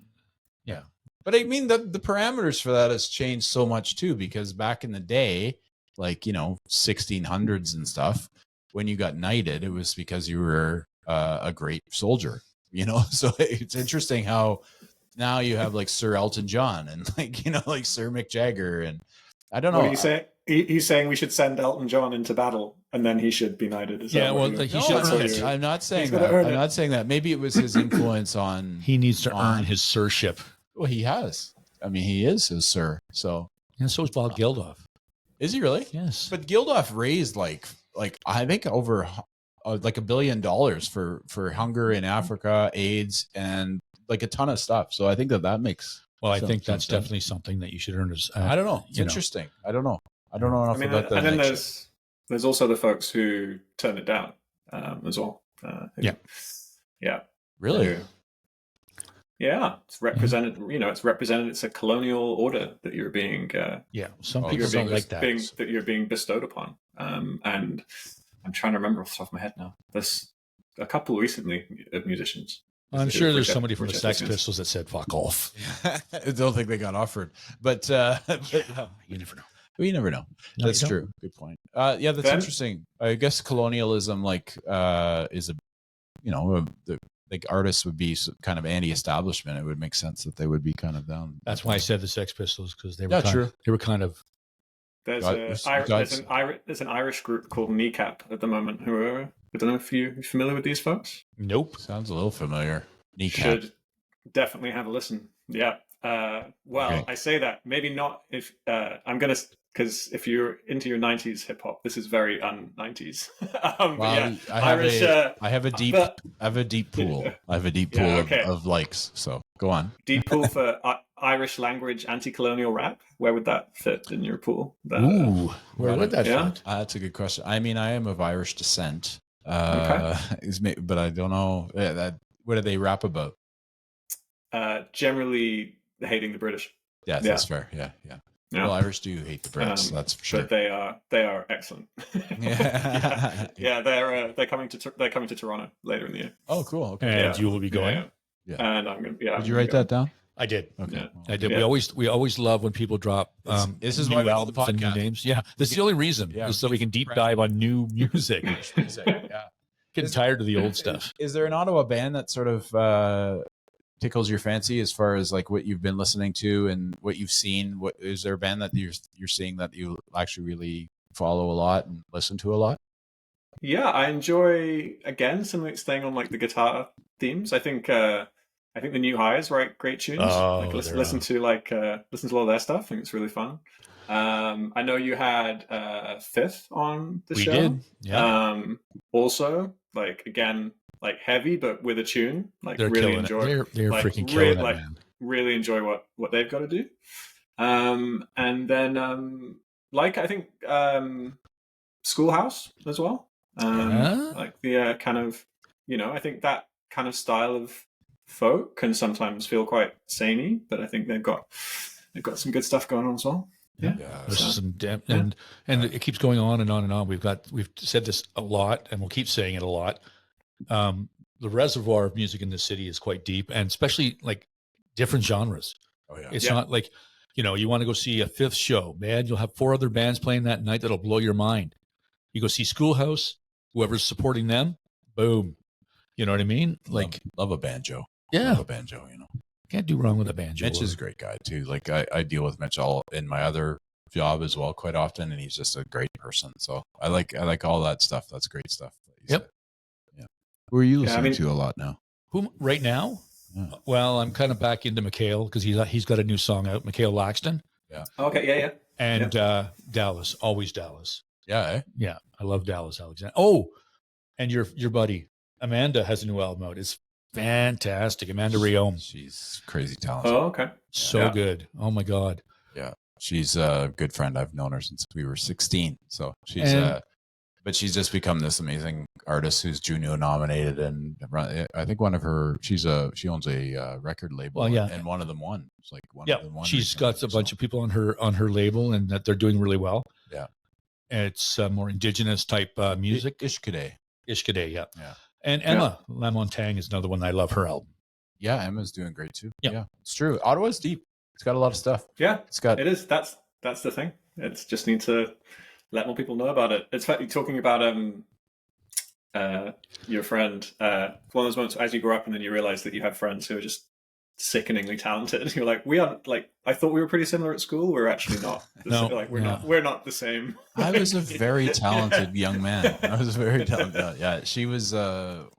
Yeah. But I mean, the parameters for that has changed so much too, because back in the day, like 1600s and stuff, when you got knighted, it was because you were a great soldier. So it's interesting how now you have like Sir Elton John and like Sir Mick Jagger, and I don't know. What do you say? He's saying we should send Elton John into battle and then he should be knighted. He should earn it. I'm not saying that. I'm not saying that. Maybe it was his influence on. He needs to earn his sirship. Well, he has. I mean, he is his sir. So. And so is Bob Geldof. Is he really? Yes. But Geldof raised like I think over like $1 billion for hunger in Africa, AIDS, and like a ton of stuff. So I think that makes. Well, I think that's definitely something that you should earn. I don't know. It's interesting. I don't know. I don't know enough about that. And then there's also the folks who turn it down as well. Yeah. Really? Yeah, it's represented. It's represented. It's a colonial order that you're being. Some people don't like that. That you're being bestowed upon. And I'm trying to remember off the top of my head now. There's a couple recently of musicians I'm sure there's Which- somebody from the which Sex is- Pistols that said "fuck off." I don't think they got offered, but You never know. we never know. No, That's you don't. true. Good point. Yeah, that's Ben? interesting. I guess colonialism, like, is a, like artists would be kind of anti-establishment. It would make sense that they would be kind of down. That's why I said the Sex Pistols, because they were Yeah, kind true. Of, they were kind of There's an Irish group called Kneecap at the moment who are, I don't know if you're familiar with these folks. nope. Sounds a little familiar. Kneecap. Should definitely have a listen. Yeah. Well, Okay. I say that maybe not if I'm gonna, because if you're into your 90s hip hop, this is very un-90s. Well, yeah, I have a deep but- pool. I have a deep pool okay. of likes. So go on. deep pool for Irish language anti-colonial rap. Where would that fit in your pool? Ooh, where would that Yeah. fit? That's a good question. I mean, I am of Irish descent, Okay. but I don't know what do they rap about? Generally hating the British. Yeah, that's fair. Yeah. Yeah. Well, Irish do hate the Brits. That's for sure. But they are excellent. yeah, they're coming to Toronto later in the year. Oh, cool. Okay. And Yeah. you will be going. Yeah. Yeah. And I'm gonna. Yeah. Did you write that down? I did. Okay. Yeah. I did. Yeah. We always love when people drop This is new why we do the albums and new podcast. names. Yeah, this is the only reason. Yeah. Is so we can deep dive on new music. Yeah. Getting tired of the old stuff. Is there an Ottawa band that sort of tickles your fancy as far as like what you've been listening to and what you've seen? What is there a band that you're seeing that you actually really follow a lot and listen to a lot? Yeah, I enjoy again staying on like the guitar themes. I think the New Highs write great tunes. Oh, like they're listen to a lot of their stuff. I think it's really fun. I know you had Fifth on the We show. did. Yeah. Also, like again, like heavy but with a tune. Like They're really killing enjoy. it. They're like, freaking killing it, like, man. Really enjoy what they've got to do. And then like I think Schoolhouse as well. Yeah. Like the kind of, I think that kind of style of folk can sometimes feel quite samey, but I think they've got some good stuff going on as well. Yeah. There's some and it keeps going on and on and on. We've said this a lot, and we'll keep saying it a lot. The reservoir of music in this city is quite deep, and especially like different genres. Oh yeah. It's Yeah. not like, you want to go see a Fifth show, man. You'll have 4 other bands playing that night that'll blow your mind. You go see Schoolhouse, whoever's supporting them, boom. You know what I mean? Like, love a banjo. yeah, Love a banjo, can't do wrong with a banjo. Mitch is a great guy too. Like I deal with Mitch all in my other job as well quite often, and he's just a great person. So I like all that stuff. That's great stuff. Yep. Yeah. Who are you Yeah, I listening mean- to a lot now? Who right now? Yeah. Well, I'm kind of back into Mikhail because he's got a new song out, Mikhail Laxton, Okay. Yeah. and Dallas, always Dallas. Yeah. Eh? Yeah, I love Dallas Alexander. Oh, and your buddy Amanda has a new album out. It's fantastic. Amanda Riom, She's crazy talented. Oh, okay. so Yeah. good. Oh my God. She's a good friend. I've known her since we were 16. So she's And- but she's just become this amazing artist who's Juno nominated, and I think she owns a record label. Well, yeah. and one of them won. It's like one Yeah, of them won. she's recently, got a bunch of people on her label, and that they're doing really well. Yeah. And it's more indigenous type music. Ishkade. Ishkade, yeah. Yeah. And Emma Lamontagne is another one I love her album. Yeah, Emma's doing great too. Yeah. Yeah, it's true. Ottawa's deep. It's got a lot of stuff. Yeah. It's got It is. That's the thing. It's just need to let more people know about it. It's fact you're talking about your friend. One of those moments as you grow up and then you realize that you have friends who are just sickeningly talented. You're like, we aren't like I thought we were pretty similar at school. We're actually not. No, like we're yeah. not. We're not the same. I was a very talented young man. I was very talented. Yeah, she was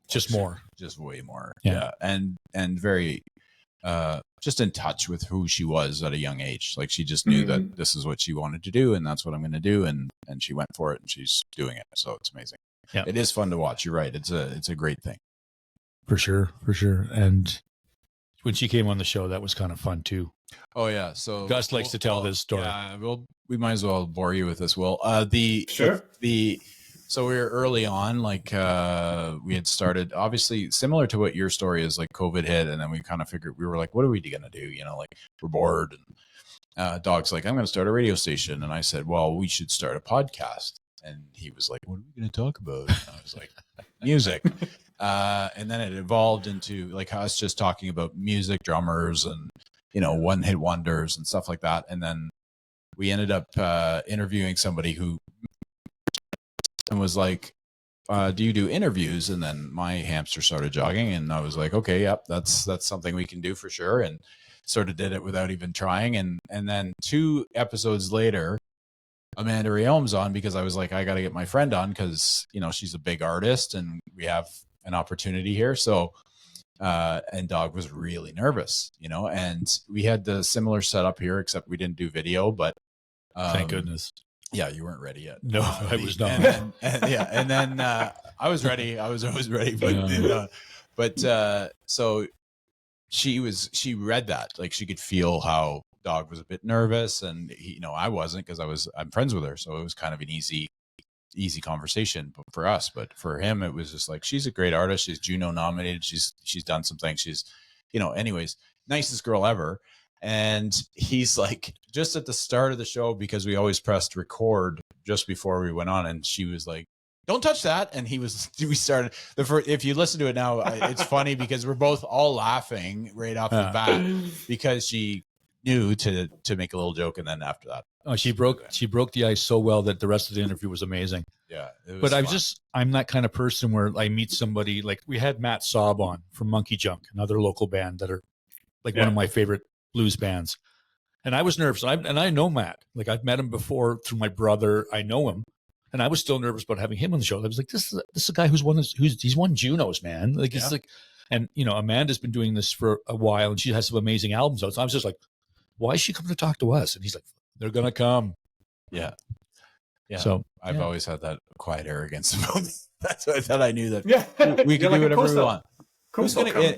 Just more. just way more. Yeah. And very just in touch with who she was at a young age. Like she just knew that this is what she wanted to do and that's what I'm going to do, and she went for it and she's doing it. So it's amazing. Yeah. It is fun to watch. You're right. It's a great thing. For sure. And when she came on the show, that was kind of fun too. Oh yeah. So Gus likes to tell this story. Yeah, we might as well bore you with this. Will Sure. So we were early on, like we had started, obviously similar to what your story is. Like COVID hit, and then we kind of figured we were like, what are we gonna do? Like we're bored. And Dog's like, I'm gonna start a radio station, and I said, well, we should start a podcast. And he was like, what are we gonna talk about? And I was like, music. And then it evolved into like us just talking about music, drummers, and one hit wonders and stuff like that. And then we ended up interviewing somebody who was like, do you do interviews? And then my hamster started jogging, and I was like, okay, yep, that's something we can do for sure. And sort of did it without even trying. And then 2 episodes later, Amanda Realm's on, because I was like, I got to get my friend on, because she's a big artist and we have an opportunity here. So and Dog was really nervous, and we had the similar setup here, except we didn't do video. But thank goodness. Yeah, you weren't ready yet. No, I was not. And then I was ready. I was always ready, but so she read that, like she could feel how Dog was a bit nervous, and I wasn't, because I'm friends with her, so it was kind of an easy conversation for us. But for him, it was just like, she's a great artist. She's Juno nominated. She's done some things. She's, anyways, nicest girl ever. And he's like, just at the start of the show, because we always pressed record just before we went on, and she was like, don't touch that. And we started if you listen to it now, it's funny because we're both all laughing right off the bat, because she knew to make a little joke. And then after that, she broke the ice so well that the rest of the interview was amazing. Yeah. But I'm that kind of person where I meet somebody, like we had Matt Saab on from Monkey Junk, another local band that are like one of my favorite blues bands. And I was nervous. And I know Matt, like I've met him before through my brother. I know him. And I was still nervous about having him on the show. I was like, this is a guy he's won Junos, man. Like, it's like, and Amanda's been doing this for a while, and she has some amazing albums out. So I was just like, why is she coming to talk to us? And he's like, they're going to come. Yeah. Yeah. So I've always had that quiet arrogance about me. That's why I thought I knew that we could do like, whatever we want.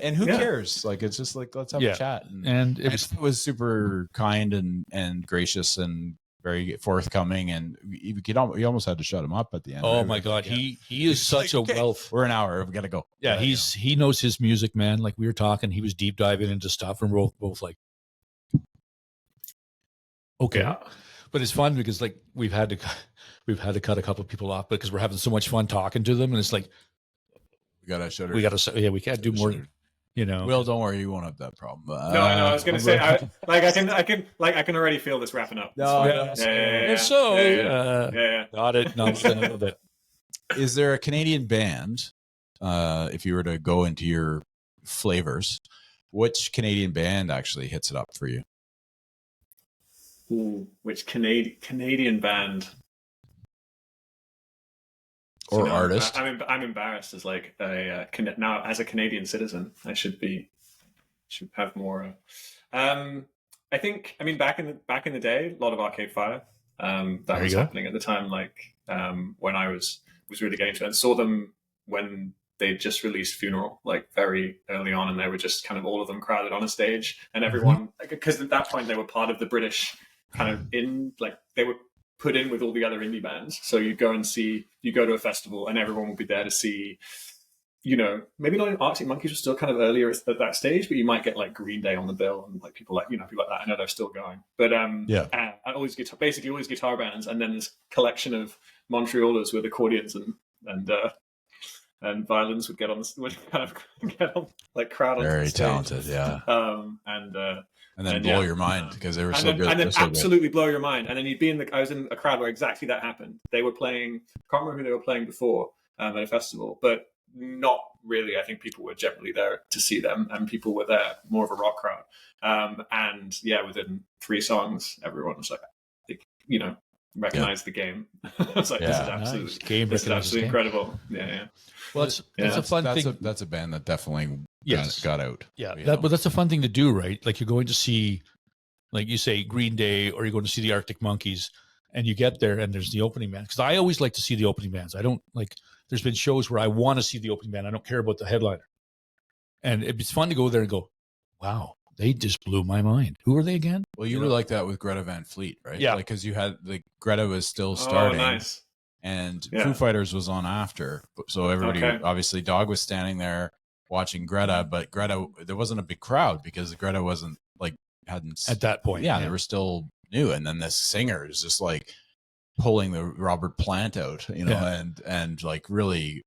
And who cares? Like, it's just like, let's have a chat. And it was super kind and gracious and very forthcoming, and you almost had to shut him up at the end. Oh my God, he is such a wealth. We're an hour. We got to go. Yeah, he knows his music, man. Like we were talking, he was deep diving into stuff, and we're both like, okay. Yeah. But it's fun because like we've had to cut a couple of people off because we're having so much fun talking to them, and it's like we got to shut her. We can't do more. Will, don't worry, you won't have that problem. No, I was going to say, I can already feel this wrapping up. Got it. No, a little bit. Is there a Canadian band, if you were to go into your flavors, which Canadian band actually hits it up for you? Ooh, which Canadian band? Or artist? I'm embarrassed as like now as a Canadian citizen. I should have more. I think back in the day, a lot of Arcade Fire. That was happening at the time. Like when I was really getting into it, and saw them when they just released Funeral, like very early on, and they were just kind of all of them crowded on a stage, and everyone, because at that point they were part of the British kind of they were put in with all the other indie bands. So you go to a festival and everyone will be there to see, maybe not in Arctic Monkeys were still kind of earlier at that stage, but you might get like Green Day on the bill and like people like that. I know they're still going, but all these guitar bands, and then this collection of Montrealers with accordions and violins would kind of get on like crowd on very stage. Talented, yeah. And then blow your mind because they were so good. And then absolutely blow your mind. And then I was in a crowd where exactly that happened. They were playing, I can't remember who they were playing before at a festival, but not really. I think people were generally there to see them, and people were there, more of a rock crowd. And within 3 songs, everyone was like, recognize the game. I was like, this is absolutely incredible. Yeah. Well, it's a fun thing. That's a band that definitely got out. Yeah, but that's a fun thing to do, right? Like you're going to see, like you say, Green Day, or you're going to see the Arctic Monkeys, and you get there and there's the opening band. Because I always like to see the opening bands. I don't like. There's been shows where I want to see the opening band. I don't care about the headliner, and it's fun to go there and go, wow. They just blew my mind. Who are they again? Well, you were like that with Greta Van Fleet, right? Yeah. Because you had Greta was still starting. Oh, nice. And Foo Fighters was on after. So everybody, obviously, Dog was standing there watching Greta, but Greta, there wasn't a big crowd because Greta wasn't hadn't. At that point. Yeah, they were still new. And then this singer is just like pulling the Robert Plant out, and like really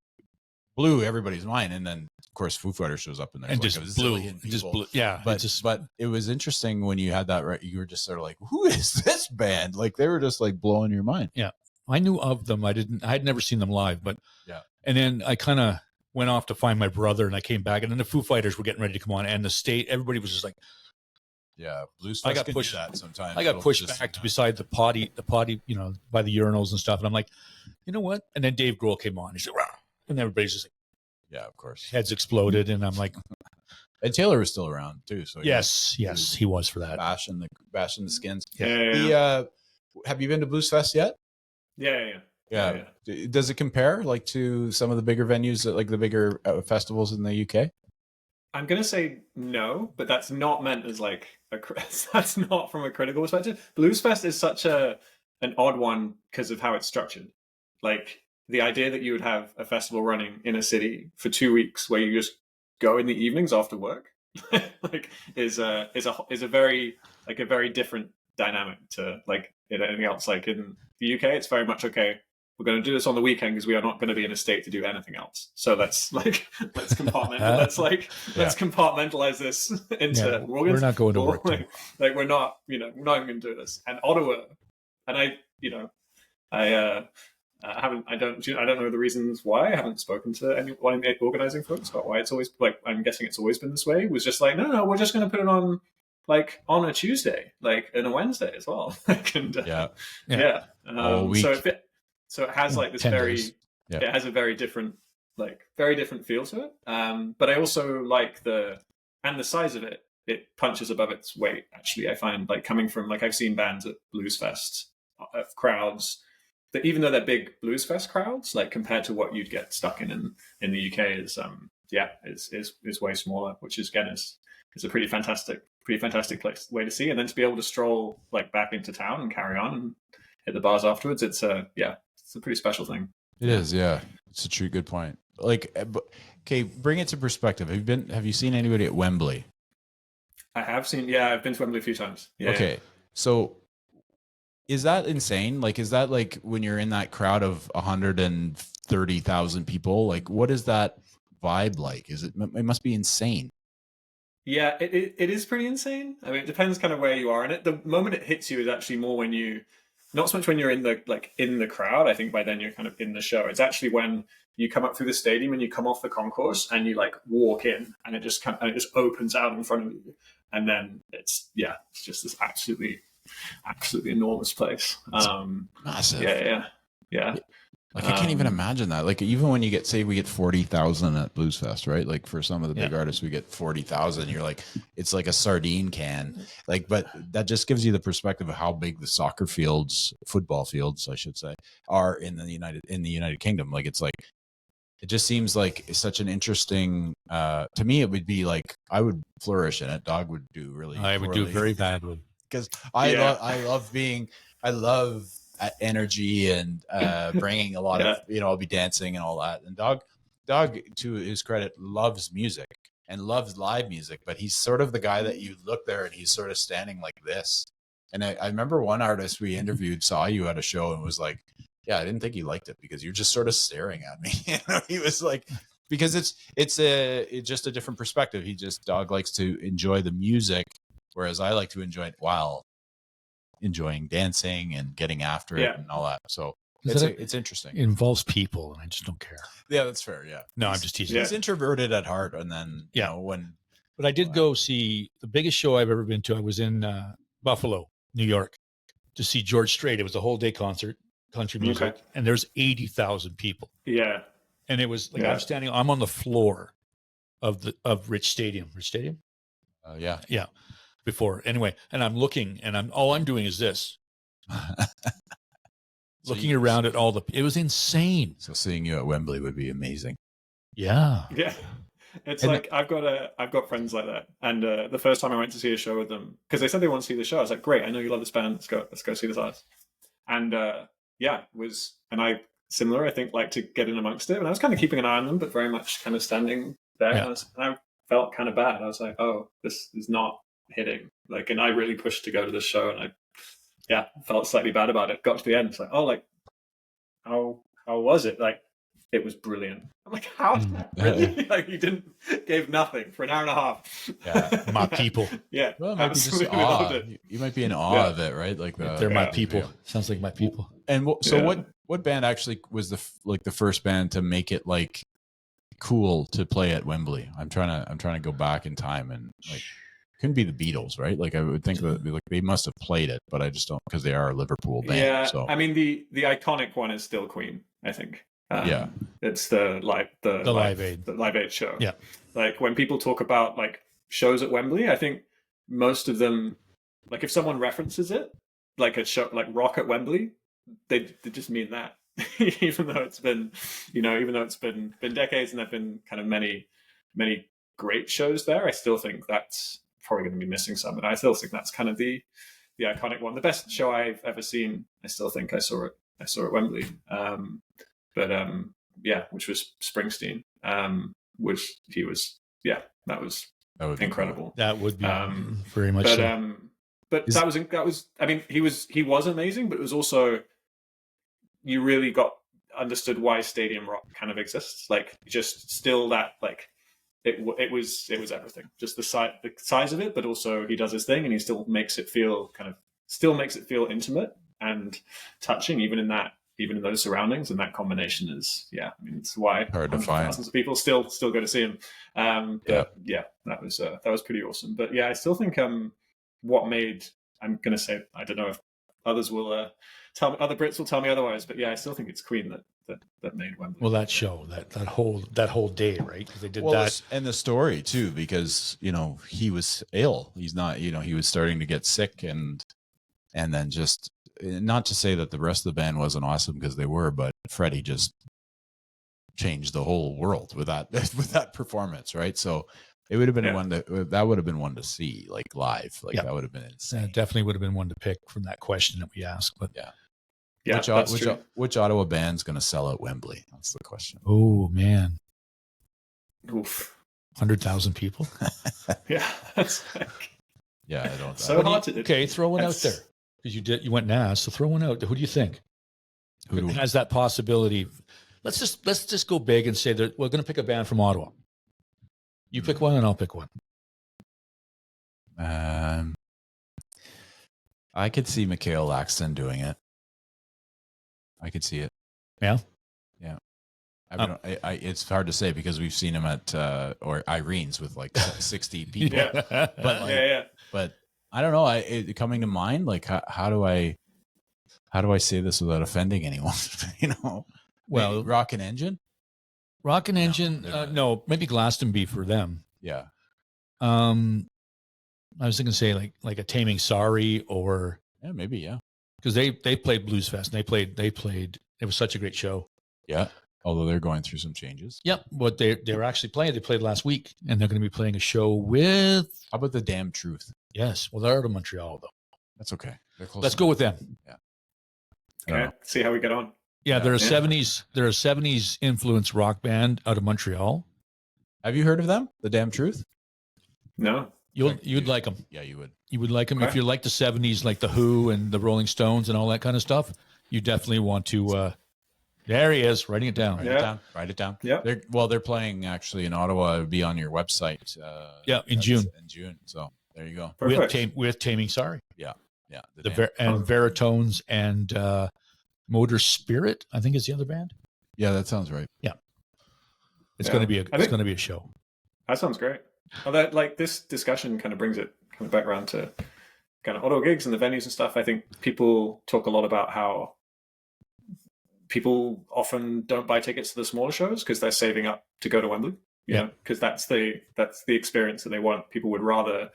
blew everybody's mind. And then, of course, Foo Fighters shows up and there's And like just a zillion blew, just people. blew. Yeah, But it was interesting when you had that, right? You were just sort of like, who is this band? Like they were just like blowing your mind. yeah. I knew of them. I had never seen them live, but Yeah. And then I kind of went off to find my brother, and I came back, and then the Foo Fighters were getting ready to come on, and the state, everybody was just like, Yeah, Blues I Fest got can pushed- do that sometimes. I got It'll pushed just- back to beside the potty, by the urinals and stuff, and I'm like, you know what? And then Dave Grohl came on. He said, "Rah," and everybody's just like, Yeah, of course. heads exploded, and I'm like, And Taylor was still around too. So yes, he was for that. bashing the skins. Yeah. Have you been to Blues Fest yet? Yeah. Yeah. Does it compare like to some of the bigger venues, like the bigger festivals in the UK? I'm gonna say no, but that's not meant as like that's not from a critical perspective. Bluesfest is such an odd one because of how it's structured. Like the idea that you would have a festival running in a city for 2 weeks where you just go in the evenings after work, like is a very like a very different dynamic to like anything else. Like in the UK, it's very much okay. We're going to do this on the weekend because we are not going to be in a state to do anything else. So let's compartmentalize. Let's compartmentalize this into. We're not going to work. Like we're not even going to do this. And Ottawa, and I haven't. I don't know the reasons why. I haven't spoken to anyone in the organizing folks about why it's always like. I'm guessing it's always been this way. It was just like no, we're just going to put it on. Like on a Tuesday, like and a Wednesday as well. All week. So it has like this 10 very, days. Yeah. it has a very different feel to it. But I also like the size of it. It punches above its weight. Actually, I find like coming from like I've seen bands at Blues Fest crowds that even though they're big Blues Fest crowds, like compared to what you'd get stuck in the UK is way smaller, which is again is a pretty fantastic way to see, and then to be able to stroll like back into town and carry on and hit the bars afterwards, it's a pretty special thing. It is, yeah. It's a true good point. Like, okay, bring it to perspective. Have you seen anybody at Wembley? I have seen, I've been to Wembley a few times. Yeah. Okay, so is that insane? Like, is that like when you're in that crowd of 130,000 people? Like, what is that vibe like? It must be insane. Yeah, it is pretty insane. I mean, it depends kind of where you are in it. The moment it hits you is actually more when not so much when you're in the crowd. I think by then you're kind of in the show. It's actually when you come up through the stadium and you come off the concourse and you like walk in and it just opens out in front of you. And then it's just this absolutely enormous place. Massive. Yeah. Like I can't even imagine that. Like even when we get 40,000 at Blues Fest, right? Like for some of the big artists, we get 40,000. You're like, it's like a sardine can. Like, but that just gives you the perspective of how big the football fields, I should say, are in the United Kingdom. Like it's like, it just seems like it's such an interesting. To me, it would be like I would flourish in it. Dog would do really. I would do very badly because I love energy and bringing a lot of I'll be dancing and all that. And Dog to his credit loves music and loves live music, but he's sort of the guy that you look there and he's sort of standing like this. And I remember one artist we interviewed saw you at a show and was like, yeah, I didn't think you liked it because you're just sort of staring at me. He was like, because it's just a different perspective. Dog likes to enjoy the music, whereas I like to enjoy it while enjoying dancing and getting after it and all that. So it's interesting. It involves people, and I just don't care. Yeah, that's fair. Yeah. No, I'm just teasing. He's introverted at heart, and then But I did go see the biggest show I've ever been to. I was in Buffalo, New York, to see George Strait. It was a whole day concert, country music, and there's 80,000 people. Yeah. And it was like I'm on the floor of Rich Stadium. Rich Stadium? Yeah. Before anyway, and I'm looking, and all I'm doing is this, looking around at it was insane. So seeing you at Wembley would be amazing. Yeah. It's like I've got friends like that, and the first time I went to see a show with them because they said they want to see the show, I was like, great, I know you love this band, let's go see this artist, and I similar, I think, like to get in amongst it, and I was kind of keeping an eye on them, but very much kind of standing there, and I felt kind of bad. I was like, oh, this is not hitting, like, and I really pushed to go to this show, and I felt slightly bad about it. Got to the end, it's like, oh, like how was it? Like it was brilliant. I'm like, how is that really? Like, you gave nothing for an hour and a half. Yeah. My people. Yeah, Well, it might be just absolutely awe. loved it. You might be in awe Yeah. of it, right? Like They're my Yeah. people. Yeah. Sounds like my people. And Yeah. what band actually was the first band to make it like cool to play at Wembley? I'm trying to go back in time, and like couldn't be the Beatles, right? Like I would think that like they must have played it, but I just don't, because they are a Liverpool band. Yeah, So I mean the iconic one is still Queen, I think. Yeah. It's the Live Aid. the Live Aid show. Yeah. Like when people talk about like shows at Wembley, I think most of them, like if someone references it, like a show like Rock at Wembley, they just mean that. Even though it's been, been decades and there've been kind of many great shows there, I still think that's probably going to be missing some. And I still think that's kind of the iconic one. The best show I've ever seen, I still think I saw at Wembley. Which was Springsteen. Which he was, that was that would be incredible. That would be very much But so. but that was I mean, he was amazing, but it was also, you really understood why stadium rock kind of exists. Like just still that like it was everything. Just the size of it, but also he does his thing and he still makes it feel intimate and touching, even in those surroundings. And that combination is, I mean, it's why hard to find. thousands of people still go to see him. That was pretty awesome. But yeah, I still think what made, I'm gonna say, I don't know if others will tell me, other Brits will tell me otherwise, but yeah, I still think it's Queen that made Wembley. Well, that show, that whole day, right? Because they did that. And the story too, because he was ill. He's not, he was starting to get sick, and then just, not to say that the rest of the band wasn't awesome, because they were, but Freddie just changed the whole world with that performance, right? So it would have been that would have been one to see, like live, like that would have been insane. Definitely would have been one to pick from that question that we asked. But Which Ottawa band's going to sell at Wembley? That's the question. Oh man, Oof. 100,000 people. Yeah, that's like, I don't. So hard to do. Okay, throw one out there, because you went and asked. So throw one out. Who do you think who has that possibility? Let's just go big and say that we're going to pick a band from Ottawa. You pick one and I'll pick one. I could see Mikhail Laxton doing it. I could see it. Yeah. Yeah. It's hard to say, because we've seen him at or Irene's with like 60 people. But I don't know. Coming to mind, like how do I say this without offending anyone? Well, maybe Rock Engine. No, maybe Glastonbury for them. Yeah. I was thinking, say like a Taming Sorry, or maybe because they played Blues Fest. And they played. It was such a great show. Yeah. Although they're going through some changes. Yep. But they're actually playing. They played last week, and they're going to be playing a show with. How about the Damn Truth? Yes. Well, they're out of Montreal though. That's okay. Let's go with them. Yeah. Okay. See how we get on. Yeah, they're a 70s influenced rock band out of Montreal. Have you heard of them? The Damn Truth? No. You'd like them. Yeah, you would. You would like them Okay. if you like the 70s, like the Who and the Rolling Stones and all that kind of stuff. You definitely want to. There he is, writing it down. Write it down. Yeah. They're playing actually in Ottawa. It would be on your website. In June. In June. So there you go. Perfect. With Taming Sorry. Yeah. And Veritones and Motor Spirit, I think is the other band. Yeah, that sounds right. Yeah. It's Yeah. going to be I think- a show. That sounds great. Well, that like this discussion kind of brings it kind of back around to kind of Ottawa gigs and the venues and stuff. I think people talk a lot about how people often don't buy tickets to the smaller shows because they're saving up to go to Wembley. Because that's the experience that they want. People would rather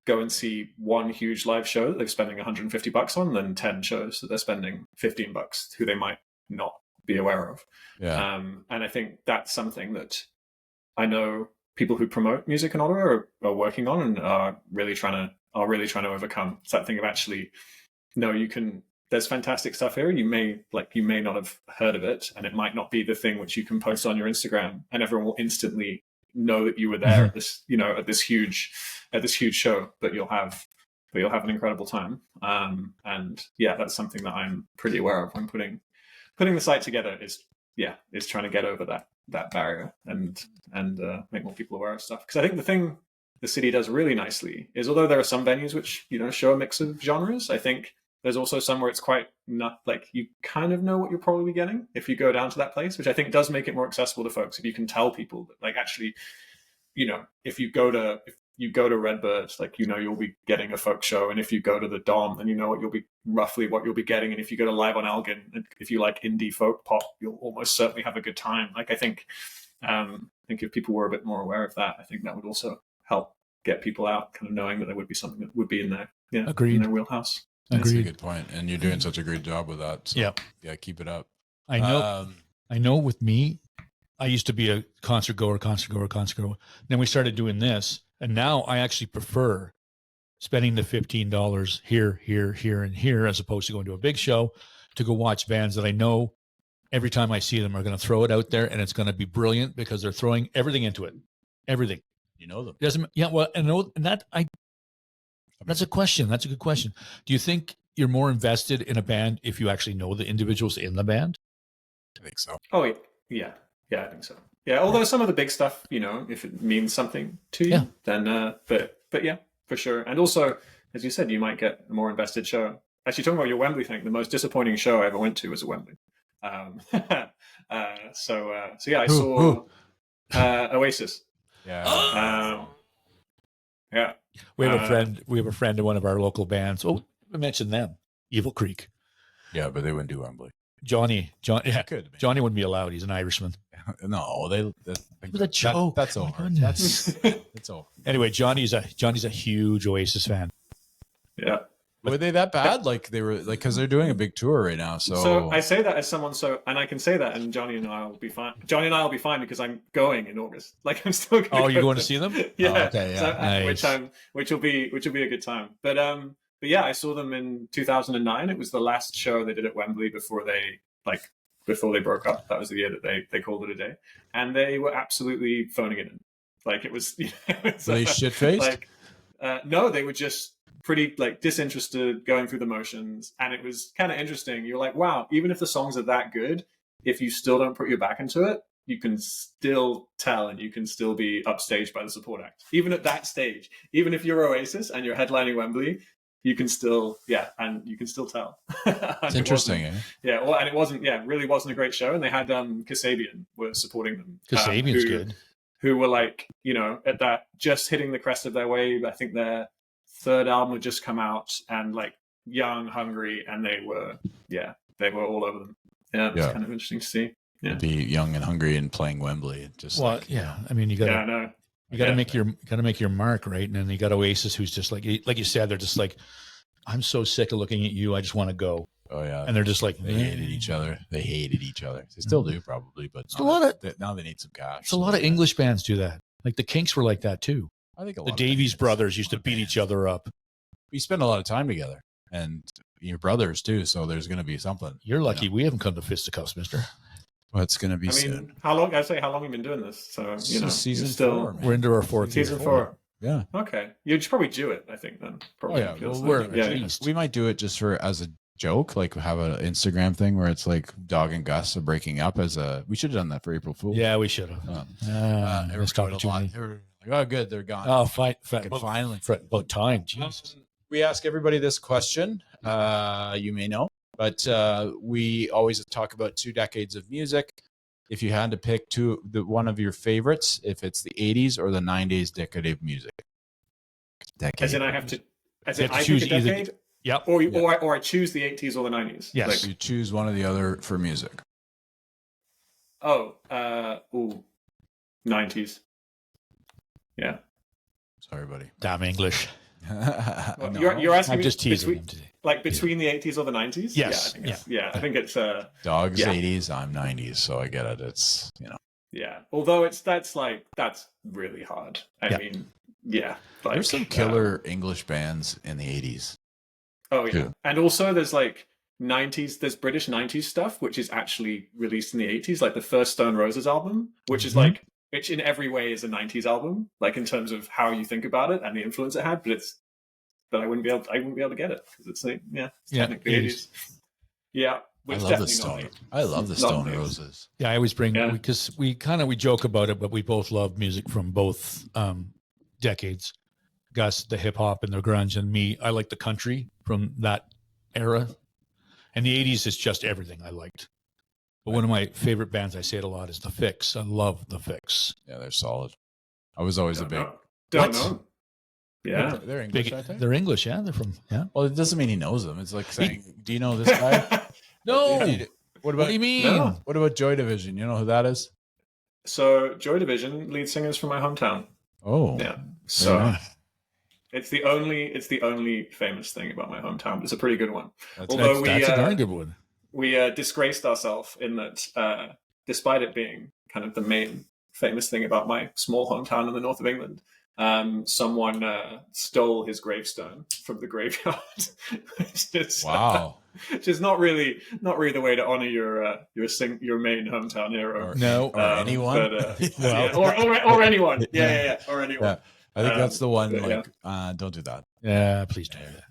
go and see one huge live show that they're spending $150 on than 10 shows that they're spending $15 who they might not be aware of. Yeah. And I think that's something that I know people who promote music in Ottawa are working on and are really trying to overcome. It's that thing of actually, no, there's fantastic stuff here. You may not have heard of it, and it might not be the thing which you can post on your Instagram and everyone will instantly know that you were there at this, at this huge show, but you'll have an incredible time. And yeah, that's something that I'm pretty aware of when putting the site together, is is trying to get over that barrier and make more people aware of stuff. Because I think the thing the city does really nicely is, although there are some venues which show a mix of genres, I think there's also some where it's quite not like you kind of know what you're probably getting if you go down to that place, which I think does make it more accessible to folks. If you can tell people that, like, actually, if you go to Redbird, like, you'll be getting a folk show, and if you go to the Dom, then roughly what you'll be getting, and if you go to Live on Elgin, and if you like indie folk pop, you'll almost certainly have a good time. Like, I think if people were a bit more aware of that, I think that would also help get people out, kind of knowing that there would be something that would be in their Agreed. in their wheelhouse. That's a good point, and you're doing such a great job with that. So, yeah, keep it up. I know. With me, I used to be a concert goer. Then we started doing this, and now I actually prefer spending the $15 here, and here, as opposed to going to a big show to go watch bands that I know every time I see them are going to throw it out there, and it's going to be brilliant because they're throwing everything into it. Everything. You know them. That's a question. That's a good question. Do you think you're more invested in a band if you actually know the individuals in the band? I think so. Oh, yeah, I think so. Yeah, although some of the big stuff, if it means something to you, then, but yeah, for sure. And also, as you said, you might get a more invested show. Actually, talking about your Wembley thing, the most disappointing show I ever went to was at Wembley. So yeah, I saw Oasis. Yeah. Yeah. We have a friend. We have a friend in one of our local bands. Oh, we mentioned them. Evil Creek. Yeah, but they wouldn't do Wembley. Johnny. Yeah, Could. Johnny wouldn't be allowed. He's an Irishman. No, It was a joke. That's Oh, my over. goodness. That's over. Anyway, Johnny's a huge Oasis fan. Yeah. Were they that bad? Like, they were, like, because they're doing a big tour right now. So I say that as someone, and I can say that, and Johnny and I will be fine. Johnny and I will be fine because I'm going in August. Like, I'm still going. Oh, you're going to see them? Yeah. Oh, okay. Yeah. So, which will be a good time. But yeah, I saw them in 2009. It was the last show they did at Wembley before they broke up. That was the year that they called it a day, and they were absolutely phoning it in. Like, it was. Were they shit faced? No, they were just pretty disinterested, going through the motions, and it was kind of interesting. You're like, wow, even if the songs are that good, if you still don't put your back into it, you can still tell, and you can still be upstaged by the support act. Even at that stage, even if you're Oasis and you're headlining Wembley, you can still tell. It's interesting, eh? Yeah, well, and it wasn't, really wasn't a great show, and they had Kasabian were supporting them. Kasabian's good. Who were at that, just hitting the crest of their wave. I think their third album had just come out, and young, hungry, and they were all over them. Yeah, it was kind of interesting to see. Yeah, be young and hungry and playing Wembley. I mean, you gotta make your mark, right? And then you got Oasis, who's just like you said, they're just like, I'm so sick of looking at you, I just want to go. Oh yeah, and they're just like, they hated each other. They still do, probably, but now they need some cash. It's a lot of English bands do that. Like the Kinks were like that too. I think the Davies brothers used to beat each other up. We spend a lot of time together, and your brothers too. So there's going to be something. You're lucky we haven't come to fisticuffs, mister. Well, it's going to be soon. How long have you been doing this? So season still 4. Man. We're into our 4th season year. 4. Yeah. Okay, you'd probably do it. I think then. Probably. We might do it just as a joke, like have an Instagram thing where it's like Dog and Gus are breaking up we should have done that for April Fool's. Yeah, we should have. Everyone's talking a lot. They were like, oh, good, they're gone. Oh, finally. About time. Jesus. We ask everybody this question. You may know, but we always talk about 2 decades of music. If you had to pick one of your favorites, if it's the 80s or the 90s decade of music. As in, I have to. As in, I choose pick a decade. Yep. Or I choose the 80s or the 90s. Yes. You choose one or the other for music. 90s. Yeah. Sorry, buddy. Damn English. No. You're asking I'm me just teasing him today. Between the 80s or the 90s? Yes. I think it's Dog's 80s, I'm 90s, so I get it. It's Yeah. Although that's really hard. I mean, yeah. There's some killer English bands in the 80s. Oh yeah. And also there's 90s, there's British 90s stuff which is actually released in the 80s, like the first Stone Roses album, which is which in every way is a 90s album, in terms of how you think about it and the influence it had, but I wouldn't be able to get it because it's technically 80s. Yeah. I which love the definitely not Stone. me. I love the Not Stone me. Roses. Yeah, I always bring Yeah. because we joke about it, but we both love music from both decades. Gus, the hip hop and the grunge, and me, I like the country from that era. And the '80s is just everything I liked. But one of my favorite bands, I say it a lot, is The Fix. I love The Fix. Yeah, they're solid. I was always a big. Don't What? know. Yeah. They're English, Big, I think. they're English, yeah. They're from Well, it doesn't mean he knows them. It's like saying, "Do you know this guy?" No. What What about do you mean? No. What about Joy Division? You know who that is? So Joy Division, lead singers from my hometown. Oh, Yeah. So nice. it's the only famous thing about my hometown. But it's a pretty good one. That's Although That's a darn good one. we disgraced ourselves in that, despite it being kind of the main famous thing about my small hometown in the north of England, someone stole his gravestone from the graveyard. Wow. Which is not really the way to honor your main hometown hero. Or anyone. But, yeah, or anyone. Yeah, or anyone. Yeah. I think that's the one. but, Like, don't do that. Yeah, please don't do that.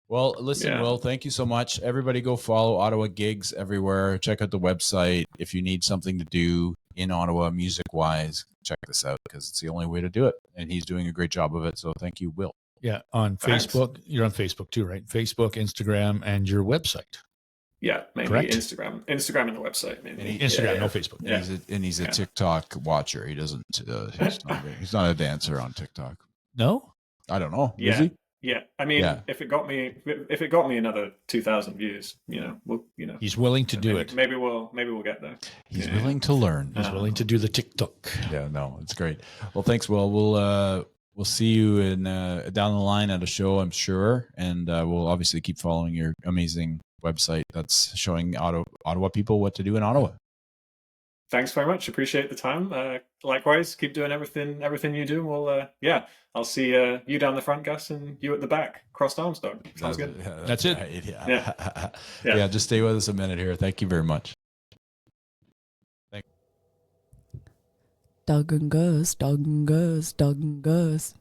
Well, listen, Yeah. Will, thank you so much. Everybody go follow Ottawa Gigs everywhere. Check out the website. If you need something to do in Ottawa music-wise, check this out because it's the only way to do it. And he's doing a great job of it. So thank you, Will. Yeah, on Thanks. Facebook. You're on Facebook too, right? Facebook, Instagram, and your website. Yeah, mainly Correct. Instagram and the website. Mainly. Instagram, Yeah. no Facebook. Yeah. He's a TikTok watcher. He doesn't. He's not a dancer on TikTok. No? I don't know. Is Yeah. he? Yeah, I mean, Yeah. if it got me another 2,000 views, He's willing to do it. Maybe we'll get there. He's Yeah. willing to learn. He's willing to do the TikTok. Yeah, no, it's great. Well, thanks, Will. We'll see you in down the line at a show, I'm sure, and we'll obviously keep following your amazing website that's showing Ottawa people what to do in Ottawa. Thanks very much. Appreciate the time. Likewise, keep doing everything you do. We'll I'll see you down the front, Gus, and you at the back. Crossed arms, dog. Sounds good. Yeah, That's it. right, yeah. Yeah. Yeah, just stay with us a minute here. Thank you very much. Doug and Gus, Doug and Gus, Doug and Gus.